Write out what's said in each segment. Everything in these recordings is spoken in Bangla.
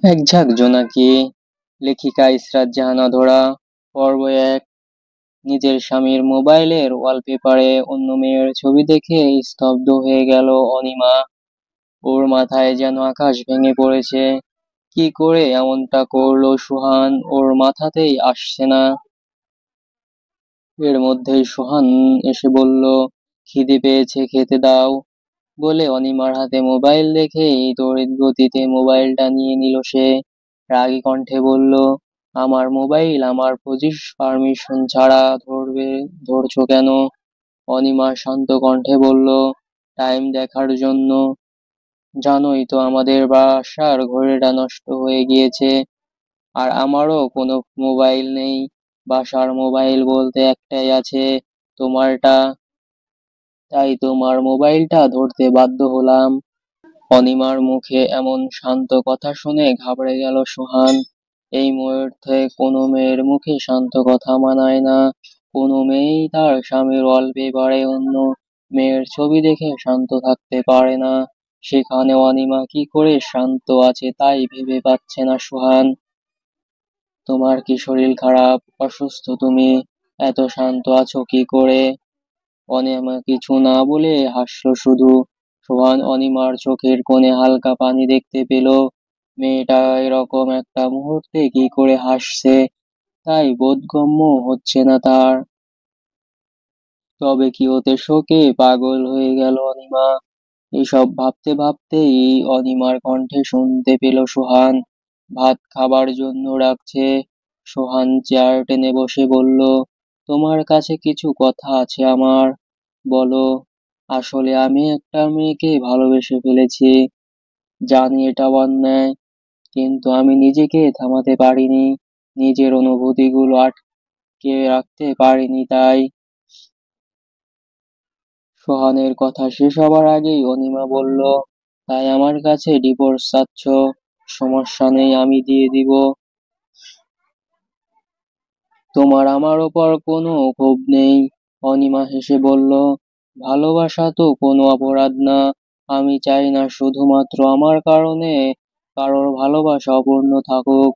এক ঝাঁক জোনাকি। লেখিকা ইসরাত জাহান অধরা। পর্ব এক। নিজের স্বামীর মোবাইলের ওয়ালপেপারে অন্য মেয়ের ছবি দেখে স্তব্ধ হয়ে গেল অনিমা। ওর মাথায় যেন আকাশ ভেঙে পড়েছে। কি করে এমনটা করলো সুহান ওর মাথাতেই আসছে না। এর মধ্যেই সুহান এসে বলল, খিদে পেয়েছে, খেতে দাও। বলে অনিমার হাতে মোবাইল দেখেই তড়িৎ গতিতে মোবাইলটা নিয়ে নিল সে। রাগী কণ্ঠে বলল, আমার মোবাইল আমার পারমিশন ছাড়া ধরছো কেন? অনিমা শান্ত কণ্ঠে বলল, টাইম দেখার জন্য। জানোই তো আমাদের বাসার ঘড়িটা নষ্ট হয়ে গিয়েছে, আর আমারও কোনো মোবাইল নেই। বাসার মোবাইল বলতে একটাই আছে, তোমারটা। তাই তোমার মোবাইলটা ধরতে বাধ্য হলাম। অনিমার মুখে এমন শান্ত কথা শুনে ঘাবড়ে গেল সোহান। এই মুহূর্তে কোনো মেয়ের মুখে শান্ত কথা মানায় না। কোনো মেয়েই তার স্বামীর ওয়ালপেপারে অন্য মেয়ের ছবি দেখে শান্ত থাকতে পারে না। সেখানে অনিমা কি করে শান্ত আছে তাই ভেবে পাচ্ছে না সোহান। তোমার কি শরীর খারাপ, অসুস্থ তুমি? এত শান্ত আছো কি করে? অনিমা কিছু না বলে হাসল শুধু। সোহান অনিমার চোখের কোণে হালকা পানি দেখতে পেল। মেয়েটা এরকম একটা মুহূর্তে কি করে হাসছে তাই বোধগম্য হচ্ছে না তার। তবে কি ওতে শোকে পাগল হয়ে গেল অনিমা? এসব ভাবতে ভাবতেই অনিমার কণ্ঠে শুনতে পেল সোহান ভাত খাবার জন্য ডাকছে। সোহান চেয়ার টেনে বসে বলল, তোমার কাছে কিছু কথা আছে আমার। বলো। আসলে আমি একটা মেয়েকে ভালোবেসে ফেলেছি। জানি এটা অন্যায়, কিন্তু আমি নিজেকে থামাতে পারিনি। নিজের অনুভূতিগুলো আটকে রাখতে পারিনি তাই। সোহানের কথা শেষ হবার আগেই অনিমা বলল, তাই আমার কাছে ডিভোর্স চাচ্ছ? সমস্যা নেই, আমি দিয়ে দিব। তোমার আমার ওপর কোনো ক্ষোভ নেই? অনিমা হেসে বলল, ভালোবাসা তো কোনো অপরাধ না। আমি চাই না শুধুমাত্র আমার কারণে কারোর ভালোবাসা অপূর্ণ থাকুক।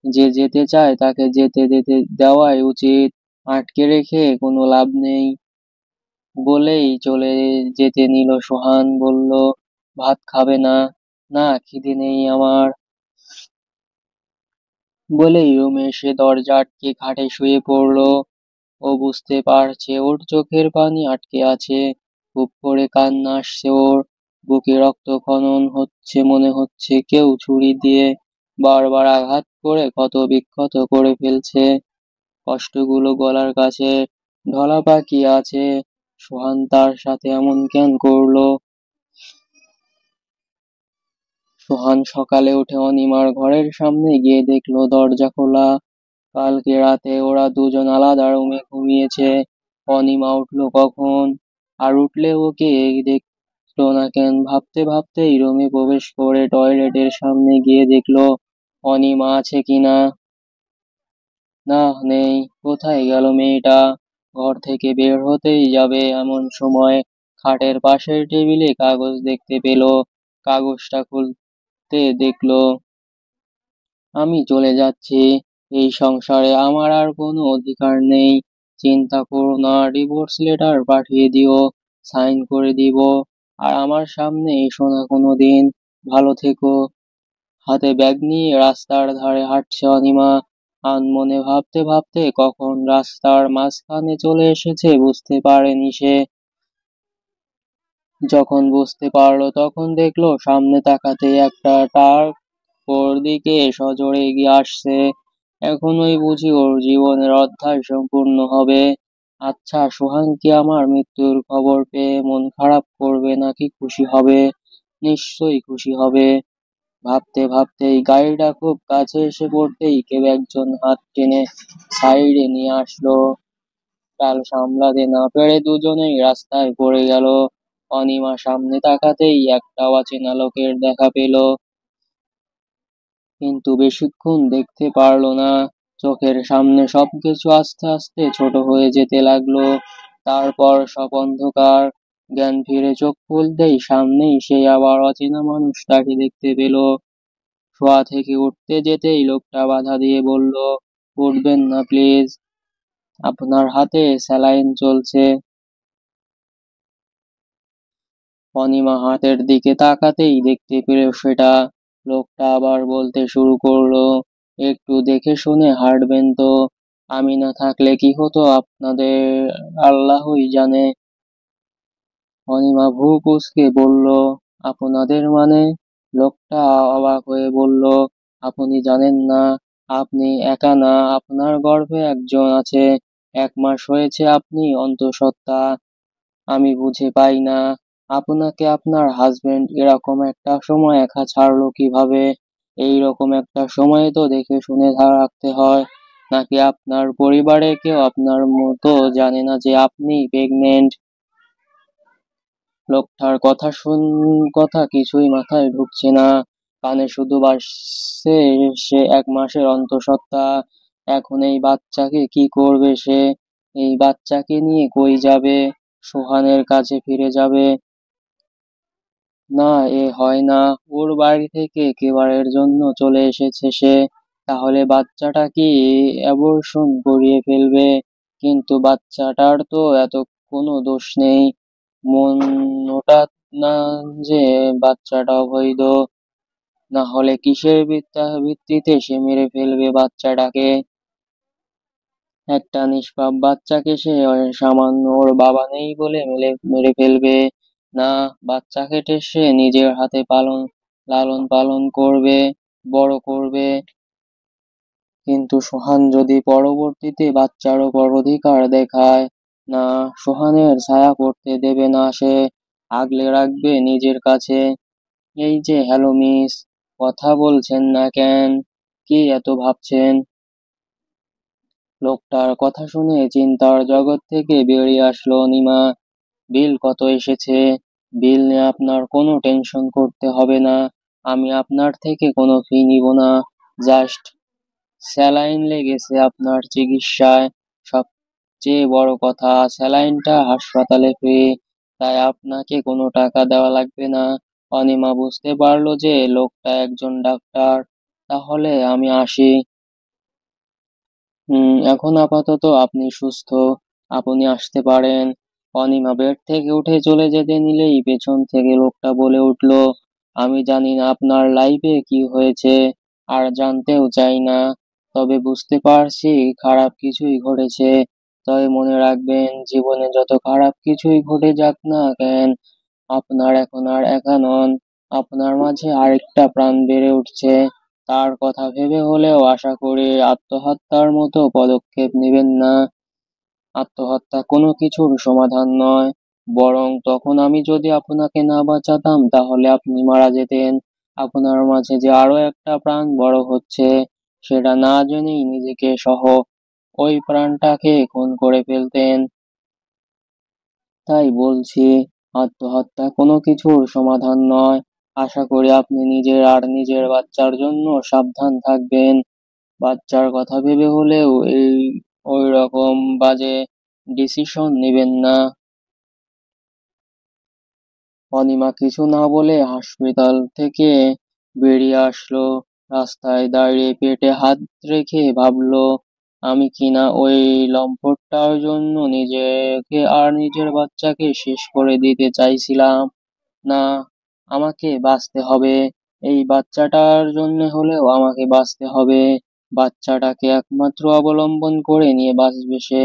যে যেতে চায় তাকে যেতে দিতে দেওয়াই উচিত। আটকে রেখে কোনো লাভ নেই। বলেই চলে যেতে নিল সোহান বলল, ভাত খাবে না? না, খিদে নেই আমার। বলেই রুমে এসে দরজা আটকে খাটে শুয়ে পড়ল। ও বুঝতে পারছে ওর চোখের পানি আটকে আছে। খুব করে কান্না আসছে ওর। বুকে রক্তক্ষরণ হচ্ছে, মনে হচ্ছে কেউ ছুরি দিয়ে বারবার আঘাত করে ক্ষত বিক্ষত করে ফেলছে। কষ্টগুলো গলার কাছে ঢলা পাকিয়ে আছে। সোহান তার সাথে এমন কেন করলো? সোহান সকালে উঠে অনিমার ঘরের সামনে গিয়ে দেখলো দরজা খোলা। কালকে রাতে ওরা দুজন আলাদা রুমে ঘুমিয়েছে। অনিমা উঠলো কখন? আর উঠলে ওকে দেখলো না কেন? ভাবতে ভাবতেই রুমে প্রবেশ করে টয়লেটের সামনে গিয়ে দেখলো অনিমা আছে কিনা। না, নেই। কোথায় গেল মেয়েটা? ঘর থেকে বের হতেই যাবে এমন সময় খাটের পাশের টেবিলে কাগজ দেখতে পেল। কাগজটা খুলতে দেখলো, আমি চলে যাচ্ছি। এই সংসারে আমার আর কোনো অধিকার নেই। চিন্তা করো না, ডিভোর্স লেটার পাঠিয়ে দিও, সাইন করে দিব। আর আমার সামনে এসো না কোনোদিন। ভালো থেকো। হাতে ব্যাগ নিয়ে রাস্তার ধারে হাঁটছে অনিমা। আনমনে ভাবতে ভাবতে কখন রাস্তার মাঝখানে চলে এসেছে বুঝতে পারেনি সে। যখন বুঝতে পারলো তখন দেখলো সামনে তাকাতেই একটা ট্রাক ওর দিকে সজোরে এগিয়ে আসছে। এখনই বুঝি ওর জীবনের অধ্যায় সম্পূর্ণ হবে। আচ্ছা, সোহান কি আমার মৃত্যুর খবর পেয়ে মন খারাপ করবে নাকি খুশি হবে? নিশ্চয়ই খুশি হবে। ভাবতে ভাবতেই গাড়িটা খুব কাছে এসে পড়তেই কেউ একজন হাত টেনে সাইডে নিয়ে আসলো। টাল সামলাতে না পেরে দুজনেই রাস্তায় পড়ে গেল। অনিমা সামনে তাকাতেই একটা অচেনা লোকের দেখা পেল, কিন্তু বেশিক্ষণ দেখতে পারলো না। চোখের সামনে সবকিছু আস্তে আস্তে ছোট হয়ে যেতে লাগলো। তারপর সব অন্ধকার। জ্ঞান ফিরে চোখ খুলতেই সামনেই সেই আবার অচেনা মানুষটাকে দেখতে পেল। শোয়া থেকে উঠতে যেতেই লোকটা বাধা দিয়ে বলল, উঠবেন না প্লিজ, আপনার হাতে স্যালাইন চলছে। অনিমা হাতের দিকে তাকাতেই দেখতে পেল সেটা। লোকটা আবার বলতে শুরু করলো, একটু দেখে শুনে হাঁটবেন তো, আমি না থাকলে কি হতো আপনাদের আল্লাহই জানে। অনিমা ভ্রু কুঁচকে বলল, আপনাদের মানে? লোকটা অবাক হয়ে বলল, আপনি জানেন না? আপনি একা না, আপনার গর্ভে একজন আছে। 1 মাস হয়েছে আপনি অন্তঃসত্ত্বা। আমি বুঝে পাই না, আপনাকে আপনার হাজবেন্ড এরকম একটা সময় একা ছাড়লো কিভাবে? এইরকম একটা সময়ে তো দেখে শুনে রাখতে হয়। নাকি আপনার পরিবারের কেউ আপনার মতো জানে না যে আপনি প্রেগনেন্ট? লোকটার কথা কিছুই মাথায় ঢুকছে না। কানে শুধু ভাসছে সে 1 মাসের অন্তঃসত্ত্বা। এখন এই বাচ্চাকে কি করবে সে? এই বাচ্চাকে নিয়ে কই যাবে? সোহানের কাছে ফিরে যাবে? না, এ হয় না। ওর বাড়ি থেকে একেবারের জন্য চলে এসেছে সে। তাহলে বাচ্চাটা কি অ্যাবর্শন করিয়ে ফেলবে? কিন্তু বাচ্চাটার তো এত কোনো দোষ নেই। মন ওটা না যে বাচ্চাটা অবৈধ। না হলে কিসের ভিত্তিতে সে মেরে ফেলবে বাচ্চাটাকে? একটা নিষ্পাপ বাচ্চাকে সে সামান্য ওর বাবা নেই বলে মেরে ফেলবে? না, বাচ্চাকে সে নিজের হাতে লালন পালন করবে, বড় করবে। কিন্তু সোহান যদি পরবর্তীতে বাচ্চার ওপর অধিকার দেখায়, না, সোহানের ছায়া পড়তে দেবে না সে, আগলে রাখবে নিজের কাছে। এই যে, হ্যালো মিস, কথা বলছেন না কেন? কি এত ভাবছেন? লোকটার কথা শুনে চিন্তার জগৎ থেকে বেরিয়ে আসলো অনিমা। বিল কত এসেছে? বিল নিয়ে আপনার কোনো টেনশন করতে হবে না। আমি আপনার থেকে কোনো ফি নিব না। জাস্ট স্যালাইন লেগেছে আপনার চিকিৎসায়। সবচেয়ে বড় কথা, স্যালাইনটা হাসপাতালে ফ্রি, তাই আপনাকে কোনো টাকা দেওয়া লাগবে না। অনিমা বুঝতে পারলো যে লোকটা একজন ডাক্তার। তাহলে আমি আসি। এখন আপাতত আপনি সুস্থ, আপনি আসতে পারেন। অনিমা বেড থেকে উঠে চলে যেতে নিলেই পেছন থেকে লোকটা বলে উঠল, আমি জানি না আপনার লাইফে কি হয়েছে, আর জানতেও চাই না। তবে বুঝতে পারছি খারাপ কিছুই ঘটেছে। তবে মনে রাখবেন, জীবনে যত খারাপ কিছুই ঘটে যাক না কেন, আপনার এখন আর একা নন। আপনার মাঝে আরেকটা প্রাণ বেড়ে উঠছে। তার কথা ভেবে হলেও আশা করি আত্মহত্যার মতো পদক্ষেপ নেবেন না। আত্মহত্যা কোনো কিছুর সমাধান নয়। বরং তখন আমি যদি আপনাকে না বাঁচাতাম তাহলে আপনি মারা যেতেন। আপনার মাঝে যে আরো একটা প্রাণ বড় হচ্ছে, সেটা না জেনেই নিজেকে সহ ওই প্রাণটাকে খুন করে ফেলতেন। তাই বলছি, আত্মহত্যা কোনো কিছুর সমাধান নয়। আশা করি আপনি নিজের আর নিজের বাচ্চার জন্য সাবধান থাকবেন। বাচ্চার কথা ভেবে হলেও ওই রকম বাজে ডিসিশন নেবেন না। অনিমা কিছু না বলে হাসপাতাল থেকে বেরিয়ে আসলো। রাস্তায় দাঁড়িয়ে পেটে হাত রেখে ভাবলো, আমি কিনা ওই লম্পটটার জন্য নিজেকে আর নিজের বাচ্চাকে শেষ করে দিতে চাইছিলাম। না, আমাকে বাঁচতে হবে। এই বাচ্চাটার জন্য হলেও আমাকে বাঁচতে হবে। বাচ্চাটাকে একমাত্র অবলম্বন করে নিয়ে বাঁচবে সে।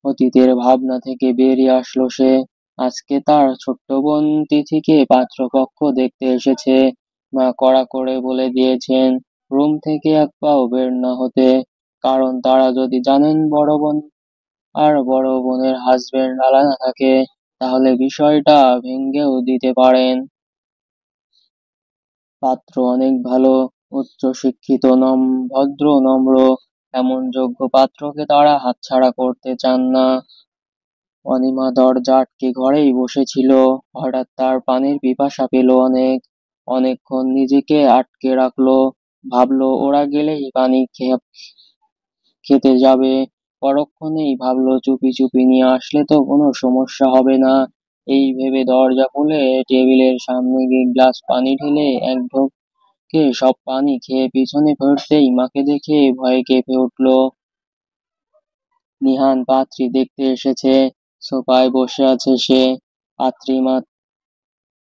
অতীতের ভাবনা থেকে বেরিয়ে আসলো সে। আজকে তার ছোট্ট বোন তিথিকে পাত্রপক্ষ দেখতে এসেছে। মা কড়া করে বলে দিয়েছেন রুম থেকে এক পাও বের না হতে। কারণ তারা যদি জানেন বড় বোন আর বড় বোনের হাজবেন্ড আলাদা থাকে, তাহলে বিষয়টা ভেঙেও দিতে পারেন। পাত্র অনেক ভালো, উচ্চ শিক্ষিত, ভদ্র, নম্র। এমন যোগ্য পাত্রকে তারা হাতছাড়া করতে চান না। অনিমা দরজা আটকে ঘরেই বসেছিল। হঠাৎ তার পানির পিপাসা পেল অনেক। অনেকক্ষণ নিজেকে আটকে রাখলো। ভাবলো ওরা গেলেই পানি খেতে যাবে। পরক্ষণেই ভাবলো চুপি চুপি নিয়ে আসলে তো কোনো সমস্যা হবে না। এই ভেবে দরজা খুলে টেবিলের সামনে গিয়ে গ্লাস পানি ঢেলে এক ঢোক কে সব পানি খেয়ে পিছনে ফিরতেই মাকে দেখে ভয়ে কেঁপে উঠল। নিহান পাত্রী দেখতে এসেছে। সোফায় বসে আছে সে। পাত্রী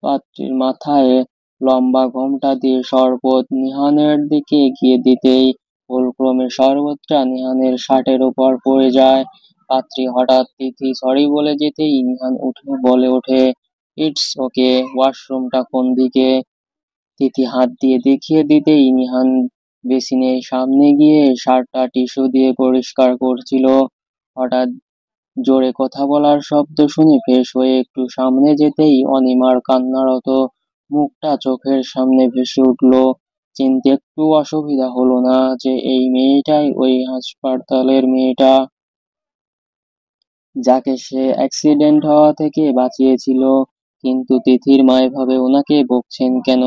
পাত্রীর মাথায় লম্বা ঘোমটা দিয়ে শরবত নিহানের দিকে এগিয়ে দিতেই ভুলক্রমে শরবতটা নিহানের শার্টের উপর পড়ে যায়। পাত্রী হঠাৎ তিথি সরি বলে যেতেই নিহান উঠে বলে ওঠে, ইটস ওকে, ওয়াশরুমটা কোন দিকে? তিথি হাত দিয়ে দেখিয়ে দিতেই নিহান বেসিনের সামনে গিয়ে শার্টটা টিস্যু দিয়ে পরিষ্কার করছিল। হঠাৎ জোরে কথা বলার শব্দ শুনে ফ্রেশ হয়ে একটু সামনে যেতেই অনিমার কান্নারত মুখটা চোখের সামনে ভেসে উঠল। চিনতে একটু অসুবিধা হলো না যে এই মেয়েটাই ওই হাসপাতালের মেয়েটা যাকে সে অ্যাক্সিডেন্ট হওয়া থেকে বাঁচিয়েছিল। কিন্তু তিথির মা এভাবে ওনাকে বকছেন কেন?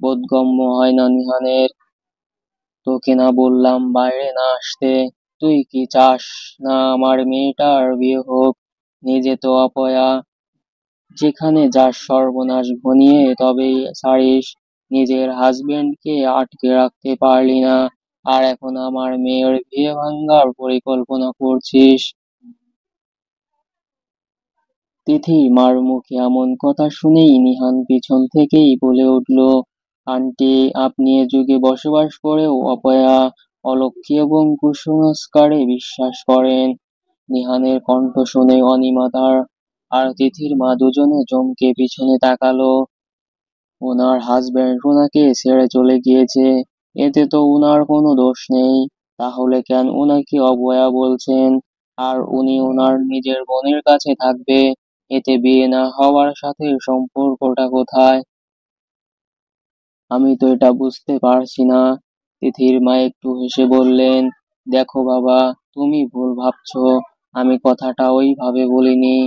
বোধগম্য হয় না নিহানের। তোকে না বললাম বাইরে না আসতে? তুই কি চাস না আমার মেয়েটার বিয়ে হোক? নিজে তো অপয়া, যেখানে যার সর্বনাশ ঘনিয়ে তবেই ছাড়িস। নিজের হাজবেন্ডকে আটকে রাখতে পারলি না, আর এখন আমার মেয়ের বিয়ে ভাঙার পরিকল্পনা করছিস। তিথির মার মুখে এমন কথা শুনেই নিহান পিছন থেকেই বলে উঠল, আন্টি, আপনি এ যুগে বসবাস করেও অপয়া, অলক্ষ্মী এবং কুসংস্কারে বিশ্বাস করেন। নিহানের কণ্ঠ শুনে অনিমা আর তিথির মা দুজনে চমকে পিছনে তাকালো। ওনার হাজবেন্ড ওনাকে ছেড়ে চলে গিয়েছে, এতে তো ওনার কোনো দোষ নেই। তাহলে কেন ওনাকে অবয়া বলছেন? আর উনি ওনার নিজের বোনের কাছে থাকবে, এতে বিয়ে না হওয়ার সাথে সম্পর্কটা কোথায়? আমি তো এটা বুঝতে পারছি না। তিথির মা একটু হেসে বললেন, দেখো বাবা, তুমি ভুল ভাবছো। আমি কথাটা ওইভাবে বলিনি।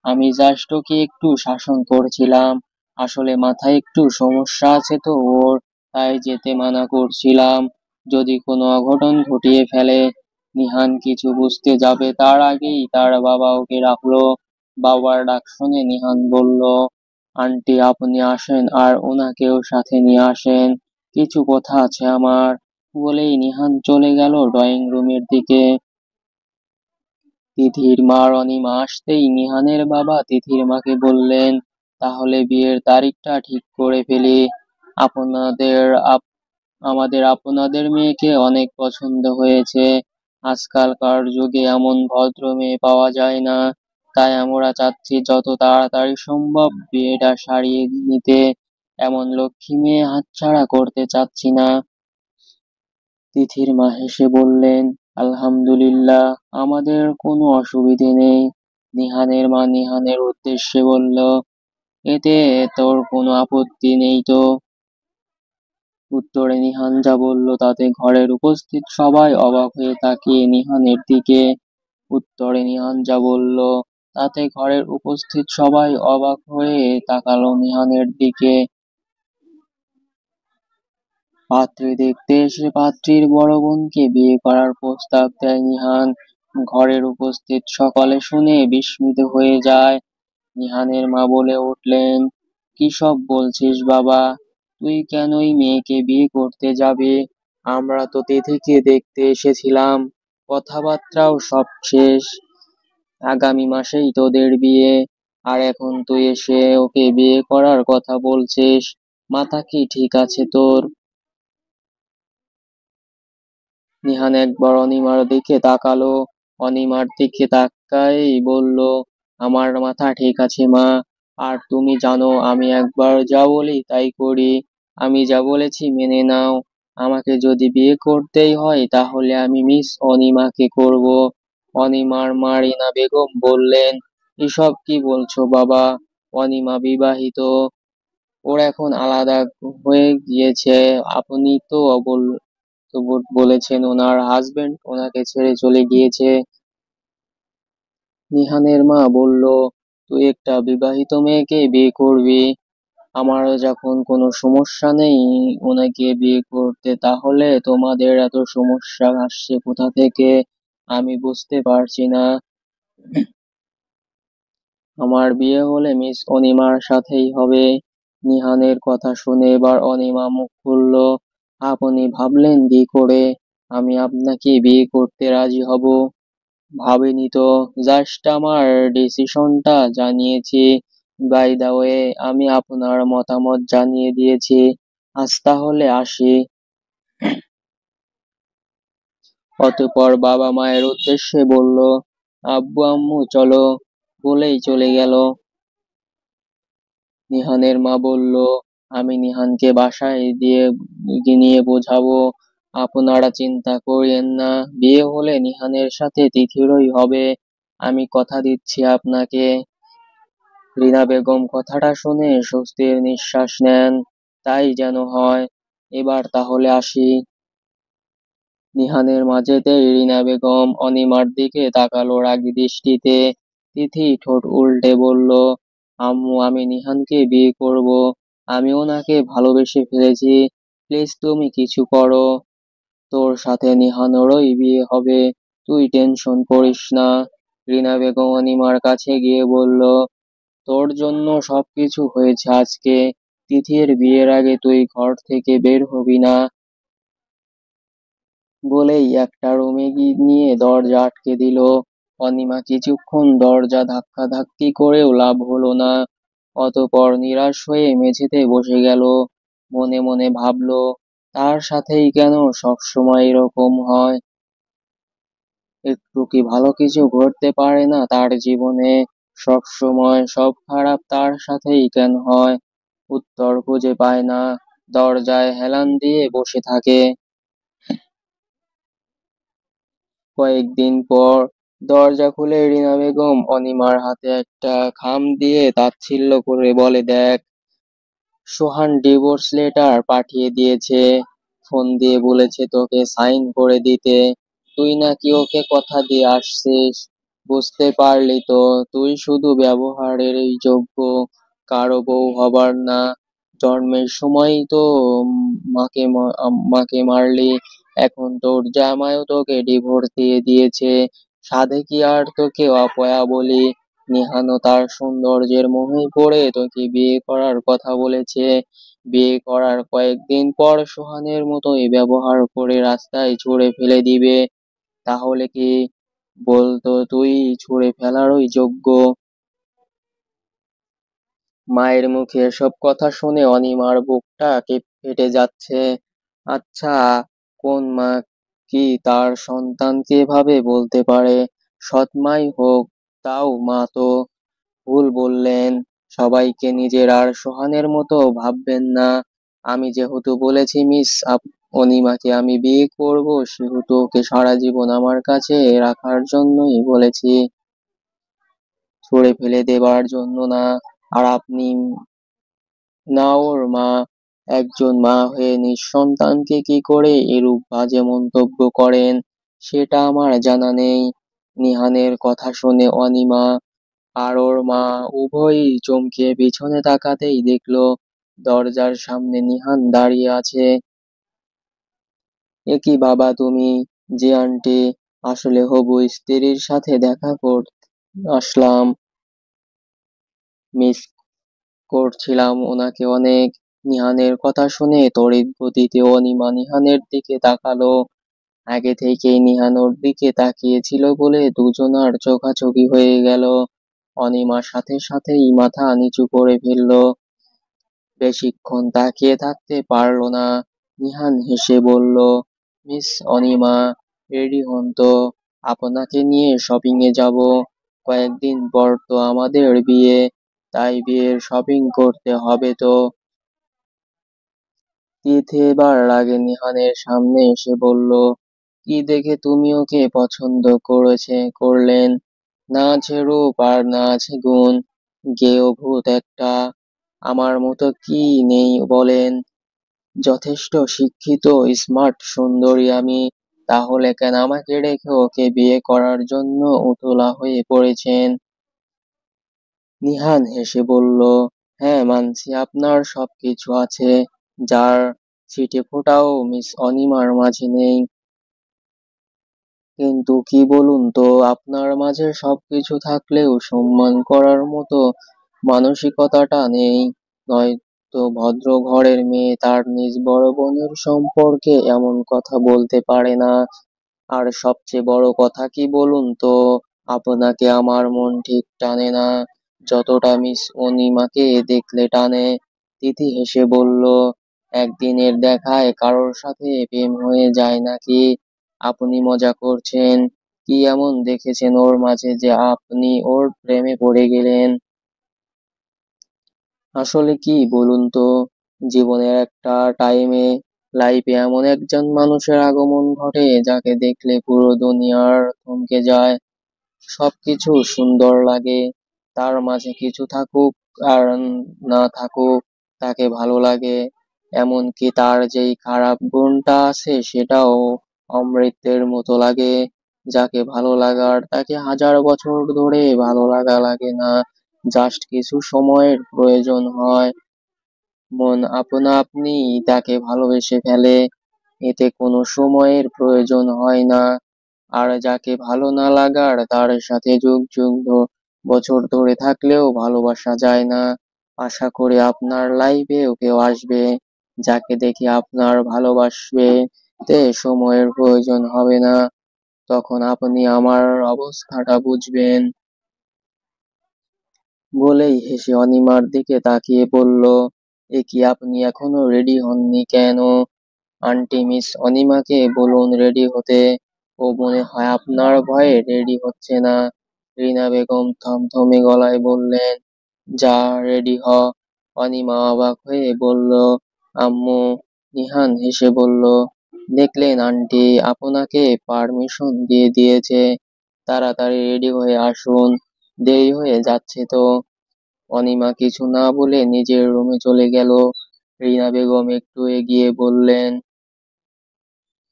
আমি জাস্ট ওকে একটু শাসন করছিলাম। আসলে মাথায় একটু সমস্যা আছে তো ওর, তাই যেতে মানা করছিলাম। যদি কোনো অঘটন ঘটিয়ে ফেলে। নিহান কিছু বুঝতে যাবে তার আগেই তার বাবা ওকে রাখলো। বাবার ডাক শুনে নিহান বলল, আন্টি, আপনি আসেন আর ওনাকেও সাথে নিয়ে আসেন, কিছু কথা আছে আমার। বলেই নিহান চলে গেল ড্রয়িং রুমের দিকে। তিথির মা অনিমা আসতেই নিহানের বাবা তিথির মাকে বললেন, তাহলে বিয়ের তারিখটা ঠিক করে ফেলি। আপনাদের আমাদের আপনাদের মেয়েকে অনেক পছন্দ হয়েছে। আজকালকার যুগে এমন ভদ্র মেয়ে পাওয়া যায় না। তাই আমরা চাচ্ছি যত তাড়াতাড়ি সম্ভব বিয়েটা সারিয়ে নিতে। এমন লক্ষ্মী মেয়ে হাতছাড়া করতে চাচ্ছি না। তিথির মা হেসে বললেন, আলহামদুলিল্লাহ, আমাদের কোনো অসুবিধে নেই। নিহানের মা নিহানের উদ্দেশ্যে বলল, এতে তোর কোনো আপত্তি নেই তো? উত্তরে নিহান যা বলল তাতে ঘরের উপস্থিত সবাই অবাক হয়ে তাকিয়ে নিহানের দিকে। উত্তরে নিহান যা বলল তাতে ঘরের উপস্থিত সবাই অবাক হয়ে তাকালো নিহানের দিকে। পাত্রী দেখতে এসে পাত্রীর বড় বোনকে বিয়ে করার প্রস্তাব দেয় নিহান। ঘরের উপস্থিত সকলে শুনে বিস্মিত হয়ে যায়। নিহানের মা বলে উঠলেন, কি সব বলছিস বাবা? তুই কেন ওই মেয়েকে বিয়ে করতে যাবি? আমরা তো তিথিকে দেখতে এসেছিলাম, কথাবার্তাও সব শেষ। আগামী মাসেই তোদের বিয়ে, আর এখন তুই এসে ওকে বিয়ে করার কথা বলছিস? মাথা কি ঠিক আছে তোর? নিহান একবার অনিমার দিকে তাকালো। অনিমার দিকে তাকাই বলল, আমার মাথা ঠিক আছে মা। আর তুমি জানো আমি একবার যা বলি তাই করি। আমি যা বলেছি মেনে নাও। আমাকে যদি বিয়ে করতেই হয় তাহলে আমি মিস অনিমাকে করব। অনিমার মা রিনা বেগম বললেন, এসব কি বলছো বাবা? অনিমা বিবাহিত, ওর এখন আলাদা হয়ে গিয়েছে। আপনি তো বলেছেন ওনার হাজবেন্ড ওনাকে ছেড়ে চলে গিয়েছে। নিহানের মা বলল, তুই একটা বিবাহিত মেয়েকে বিয়ে করবি? আমারও যখন কোনো সমস্যা নেই ওনাকে বিয়ে করতে, তাহলে তোমাদের এত সমস্যা আসছে কোথা থেকে আমি বুঝতে পারছি না। আমার বিয়ে হলে মিস অনিমার সাথেই হবে। নিহানের কথা শুনে এবার অনিমা মুখ খুলল। আপনি ভাবলেন কি করে আমি আপনাকে বিয়ে করতে রাজি হব? ভাবিনি তো, জাস্ট আমার ডিসিশনটা জানিয়েছি। বাই দা ওয়ে, আমি আপনার মতামত জানিয়ে দিয়েছি। আজ তাহলে আসি। অতঃপর বাবা মায়ের উদ্দেশ্যে বলল, আব্বু আম্মু চলো, বলেই চলে গেল। নিহানের মা বলল, আমি নিহানকে বাসায় নিয়ে বোঝাবো। আপনারা চিন্তা করিয়েন না, বিয়ে হলে নিহানের সাথে তিথিরই হবে, আমি কথা দিচ্ছি আপনাকে। রিনা বেগম কথাটা শুনে স্বস্তির নিঃশ্বাস নেন। তাই যেন হয়। এবার তাহলে আসি। নিহানের মাঝেতেই রিনা বেগম অনিমার দিকে তাকালো রাগী দৃষ্টিতে। তিথি ঠোঁট উল্টে বলল, আম্মু আমি নিহানকে বিয়ে করব। আমি ওনাকে ভালোবেসে ফেলেছি। প্লিজ তুমি কিছু করো। তোর সাথে নিহানেরই বিয়ে হবে। তুই টেনশন করিস না। রিনা বেগম অনিমার কাছে গিয়ে বলল, তোর জন্য সবকিছু হয়েছে আজকে। তিথির বিয়ের আগে তুই ঘর থেকে বের হবি না। বলেই একটা রুমে নিয়ে দরজা আটকে দিল। অনিমা কিছুক্ষণ দরজা ধাক্কাধাক্কি করেও লাভ হলো না। অতঃপর নিরাশ হয়ে মেঝেতে বসে গেল। মনে মনে ভাবলো, তার সাথেই কেন সবসময় এরকম হয়? একটু কি ভালো কিছু ঘটতে পারে না তার জীবনে? সব সময় সব খারাপ তার সাথেই কেন হয়? উত্তর খুঁজে পায় না। দরজায় হেলান দিয়ে বসে থাকে। কয়েকদিন পর দরজা খুলে রিনা বেগম অনিমার হাতে একটা খাম দিয়ে তাচ্ছিল্য করে বলে, দেখ, সোহান ডিভোর্স লেটার পাঠিয়ে দিয়েছে। ফোন দিয়ে বলেছে তোকে সাইন করে দিতে। তুই নাকি ওকে কথা দিয়ে আসছিস। বুঝতে পারলি তো, তুই শুধু ব্যবহারেরই যোগ্য, কারো বউ হবার না। জন্মের সময়ই তো মাকে মারলি। এখন তোর জামাইও তোকে ডিভোর্স দিয়ে দিয়েছে। সাধে কি আর তোকে অপয়া বলি? নিহানও তার সৌন্দর্যের মোহে পড়ে তোকে বিয়ে করার কথা বলেছে। বিয়ে করার কয়েকদিন পর সোহানের মতোই ব্যবহার করে রাস্তায় ছুঁড়ে ফেলে দিবে। তাহলে কি বলতো তুই ছুঁড়ে ফেলারই যোগ্য? মায়ের মুখে এসব কথা শুনে অনিমার বুকটা ফেটে যাচ্ছে। আচ্ছা, কোন মা কি তার সন্তানকে এভাবে বলতে পারে? সৎ মাই হোক, তাও মা তো। ভুল বললেন। সবাইকে নিজের আর সোহানের মতো ভাববেন না। আমি যেহেতু বলেছি অনিমাকে আমি বিয়ে করব, সেহেতু ওকে সারা জীবন আমার কাছে রাখার জন্যই বলেছি, ছুঁড়ে ফেলে দেবার জন্য না। আর আপনি না ওর মা, একজন মা হয়ে নিঃসন্তানকে কি করে এরূপ বাজে মন্তব্য করেন সেটা আমার জানা নেই। নিহানের কথা শুনে অনিমা আর ওর মা উভয়ই চমকে পিছনে তাকাতেই দেখলো দরজার সামনে নিহান দাঁড়িয়ে আছে। এ কি বাবা তুমি? জি আন্টি, আসলে হবু স্ত্রীর সাথে দেখা করতে আসলাম। মিস করছিলাম ওনাকে অনেক। নিহানের কথা শুনে তড়িৎ গতিতে অনিমা নিহানের দিকে তাকালো। আগে থেকেই নিহান ওর দিকে তাকিয়েছিল বলে দুজনার চোখাচোখি হয়ে গেল। অনিমা সাথে সাথেই মাথা নিচু করে ফেললো। বেশিক্ষণ তাকিয়ে থাকতে পারলো না। নিহান হেসে বলল, মিস অনিমা, রেডি হন তো, আপনাকে নিয়ে শপিং এ যাব। কয়েকদিন পর তো আমাদের বিয়ে, তাই বিয়ের শপিং করতে হবে তো। তিথি এবার রাগে নিহানের সামনে এসে বলল, কি দেখে তুমি ওকে পছন্দ করলেন? না আছে রূপ আর না আছে গুণ, গেঁয়ো ভূত একটা। আমার মতো কি নেই বলেন? যথেষ্ট শিক্ষিত, স্মার্ট, সুন্দরী আমি। তাহলে কেন আমাকে রেখে ওকে বিয়ে করার জন্য উতলা হয়ে পড়েছেন? নিহান হেসে বলল, হ্যাঁ মানছি আপনার সবকিছু আছে, যার ছিটেফোঁটাও মিস অনিমার মাঝে নেই। কিন্তু কি বলুন তো, আপনার মাঝে সবকিছু থাকলেও সম্মান করার মতো মানসিকতাটা নেই। নয় তো ভদ্র ঘরের মেয়ে তার নিজ বড় বোনের সম্পর্কে এমন কথা বলতে পারে না। আর সবচেয়ে বড় কথা কি বলুন তো, আপনাকে আমার মন ঠিক টানে না, যতটা মিস অনিমাকে দেখলে টানে। তিথি হেসে বলল, একদিনের দেখায় কারোর সাথে প্রেম হয়ে যায় নাকি? আপনি মজা করছেন? কি এমন দেখেছেন ওর মাঝে যে আপনি ওর প্রেমে পড়ে গেলেন? আসলে কি বলুন তো, জীবনের একটা লাইফে এমন একজন মানুষের আগমন ঘটে যাকে দেখলে পুরো দুনিয়ার থমকে যায়। সবকিছু সুন্দর লাগে, তার মাঝে কিছু থাকুক আর না থাকুক, তাকে ভালো লাগে। এমনকি তার যেই খারাপ গুণটা আছে সেটাও অমৃতের মতো লাগে। যাকে ভালো লাগার তাকে 1000 বছর ধরে ভালো লাগা লাগে না, জাস্ট কিছু সময়ের প্রয়োজন হয়। মন আপনা আপনি তাকে ভালোবেসে ফেলে, এতে কোনো সময়ের প্রয়োজন হয় না। আর যাকে ভালো না লাগার তার সাথে যুগ যুগ বছর ধরে থাকলেও ভালোবাসা যায় না। আশা করি আপনার লাইফেও কেউ আসবে যাকে দেখে আপনার ভালোবাসবে, তে সময়ের প্রয়োজন হবে না। তখন আপনি আমার অবস্থাটা বুঝবেন। বলেই হেসে অনিমার দিকে তাকিয়ে বলল, এ কি আপনি এখনো রেডি হননি কেন? আন্টি মিস অনিমাকে বলুন রেডি হতে, ও মনে হয় আপনার ভয়ে রেডি হচ্ছে না। রিনা বেগম থমথমে গলায় বললেন, যা রেডি হ। অনিমা অবাক হয়ে বলল, আম্মু? নিহান হেসে বলল, দেখলেন আন্টি আপনাকে পারমিশন দিয়ে দিয়েছে, তাড়াতাড়ি রেডি হয়ে আসুন, দেরি হয়ে যাচ্ছে তো। অনিমা কিছু না বলে নিজের রুমে চলে গেল। রিনা বেগম একটু এগিয়ে বললেন,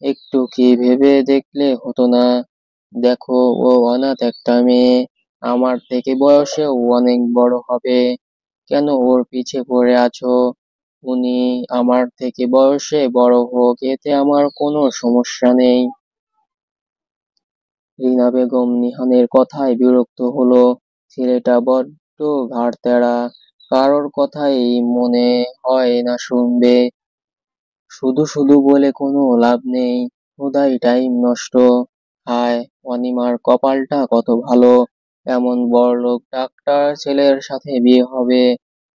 একটু কি ভেবে দেখলে হতো না? দেখো, ও অনাথ একটা মেয়ে, আমার থেকে বয়সেও অনেক বড় হবে। কেন ওর পিছে পড়ে আছো? উনি আমার থেকে বয়সে বড় হোক, এতে আমার কোনো সমস্যা নেই। রিনা বেগম নিহানের কথায় বিরক্ত হলো। ছেলেটা বড্ড ঘাড়-তেড়া, কারোর কথাই মনে হয় না শুনবে। শুধু শুধু বলে কোনো লাভ নেই, হুদাই টাইম নষ্ট। হায়, অনিমার কপালটা কত ভালো, এমন বড়লোক ডাক্তার ছেলের সাথে বিয়ে হবে,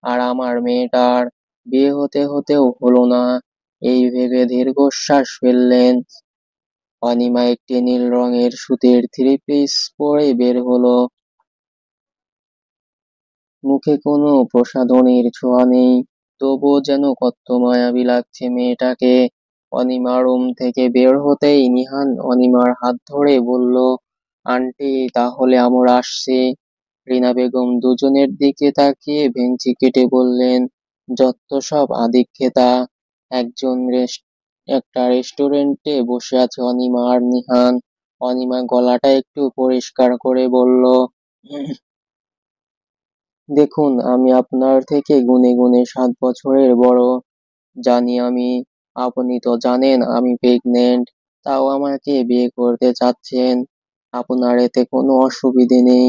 আর আমার মেয়েটার বিয়ে হতে হতেও হলো না। এই ভেবে দীর্ঘশ্বাস ফেললেন। অনিমা একটি নীল রঙের সুতির থ্রি পিস পরে বের হলো। মুখে কোনো প্রসাধনীর ছোঁয়া নেই, তবুও যেন কত মায়াবী লাগছে মেয়েটাকে। অনিমা রুম থেকে বের হতেই নিহান অনিমার হাত ধরে বলল, আন্টি তাহলে আমরা আসছি। রিনা বেগম দুজনের দিকে তাকিয়ে ভেংচি কেটে বললেন, যত সব আদিক্ষেতা। একজন একটা রেস্টুরেন্টে বসে আছে অনিমা আর নিহান। অনিমা গলাটা একটু পরিষ্কার করে বলল, দেখুন আমি আপনার থেকে গুণে গুণে 7 বছরের বড়। জানি আমি, আপনি তো জানেন আমি প্রেগনেন্ট, তাও আমাকে বিয়ে করতে চাচ্ছেন। আপনার এতে কোনো অসুবিধে নেই,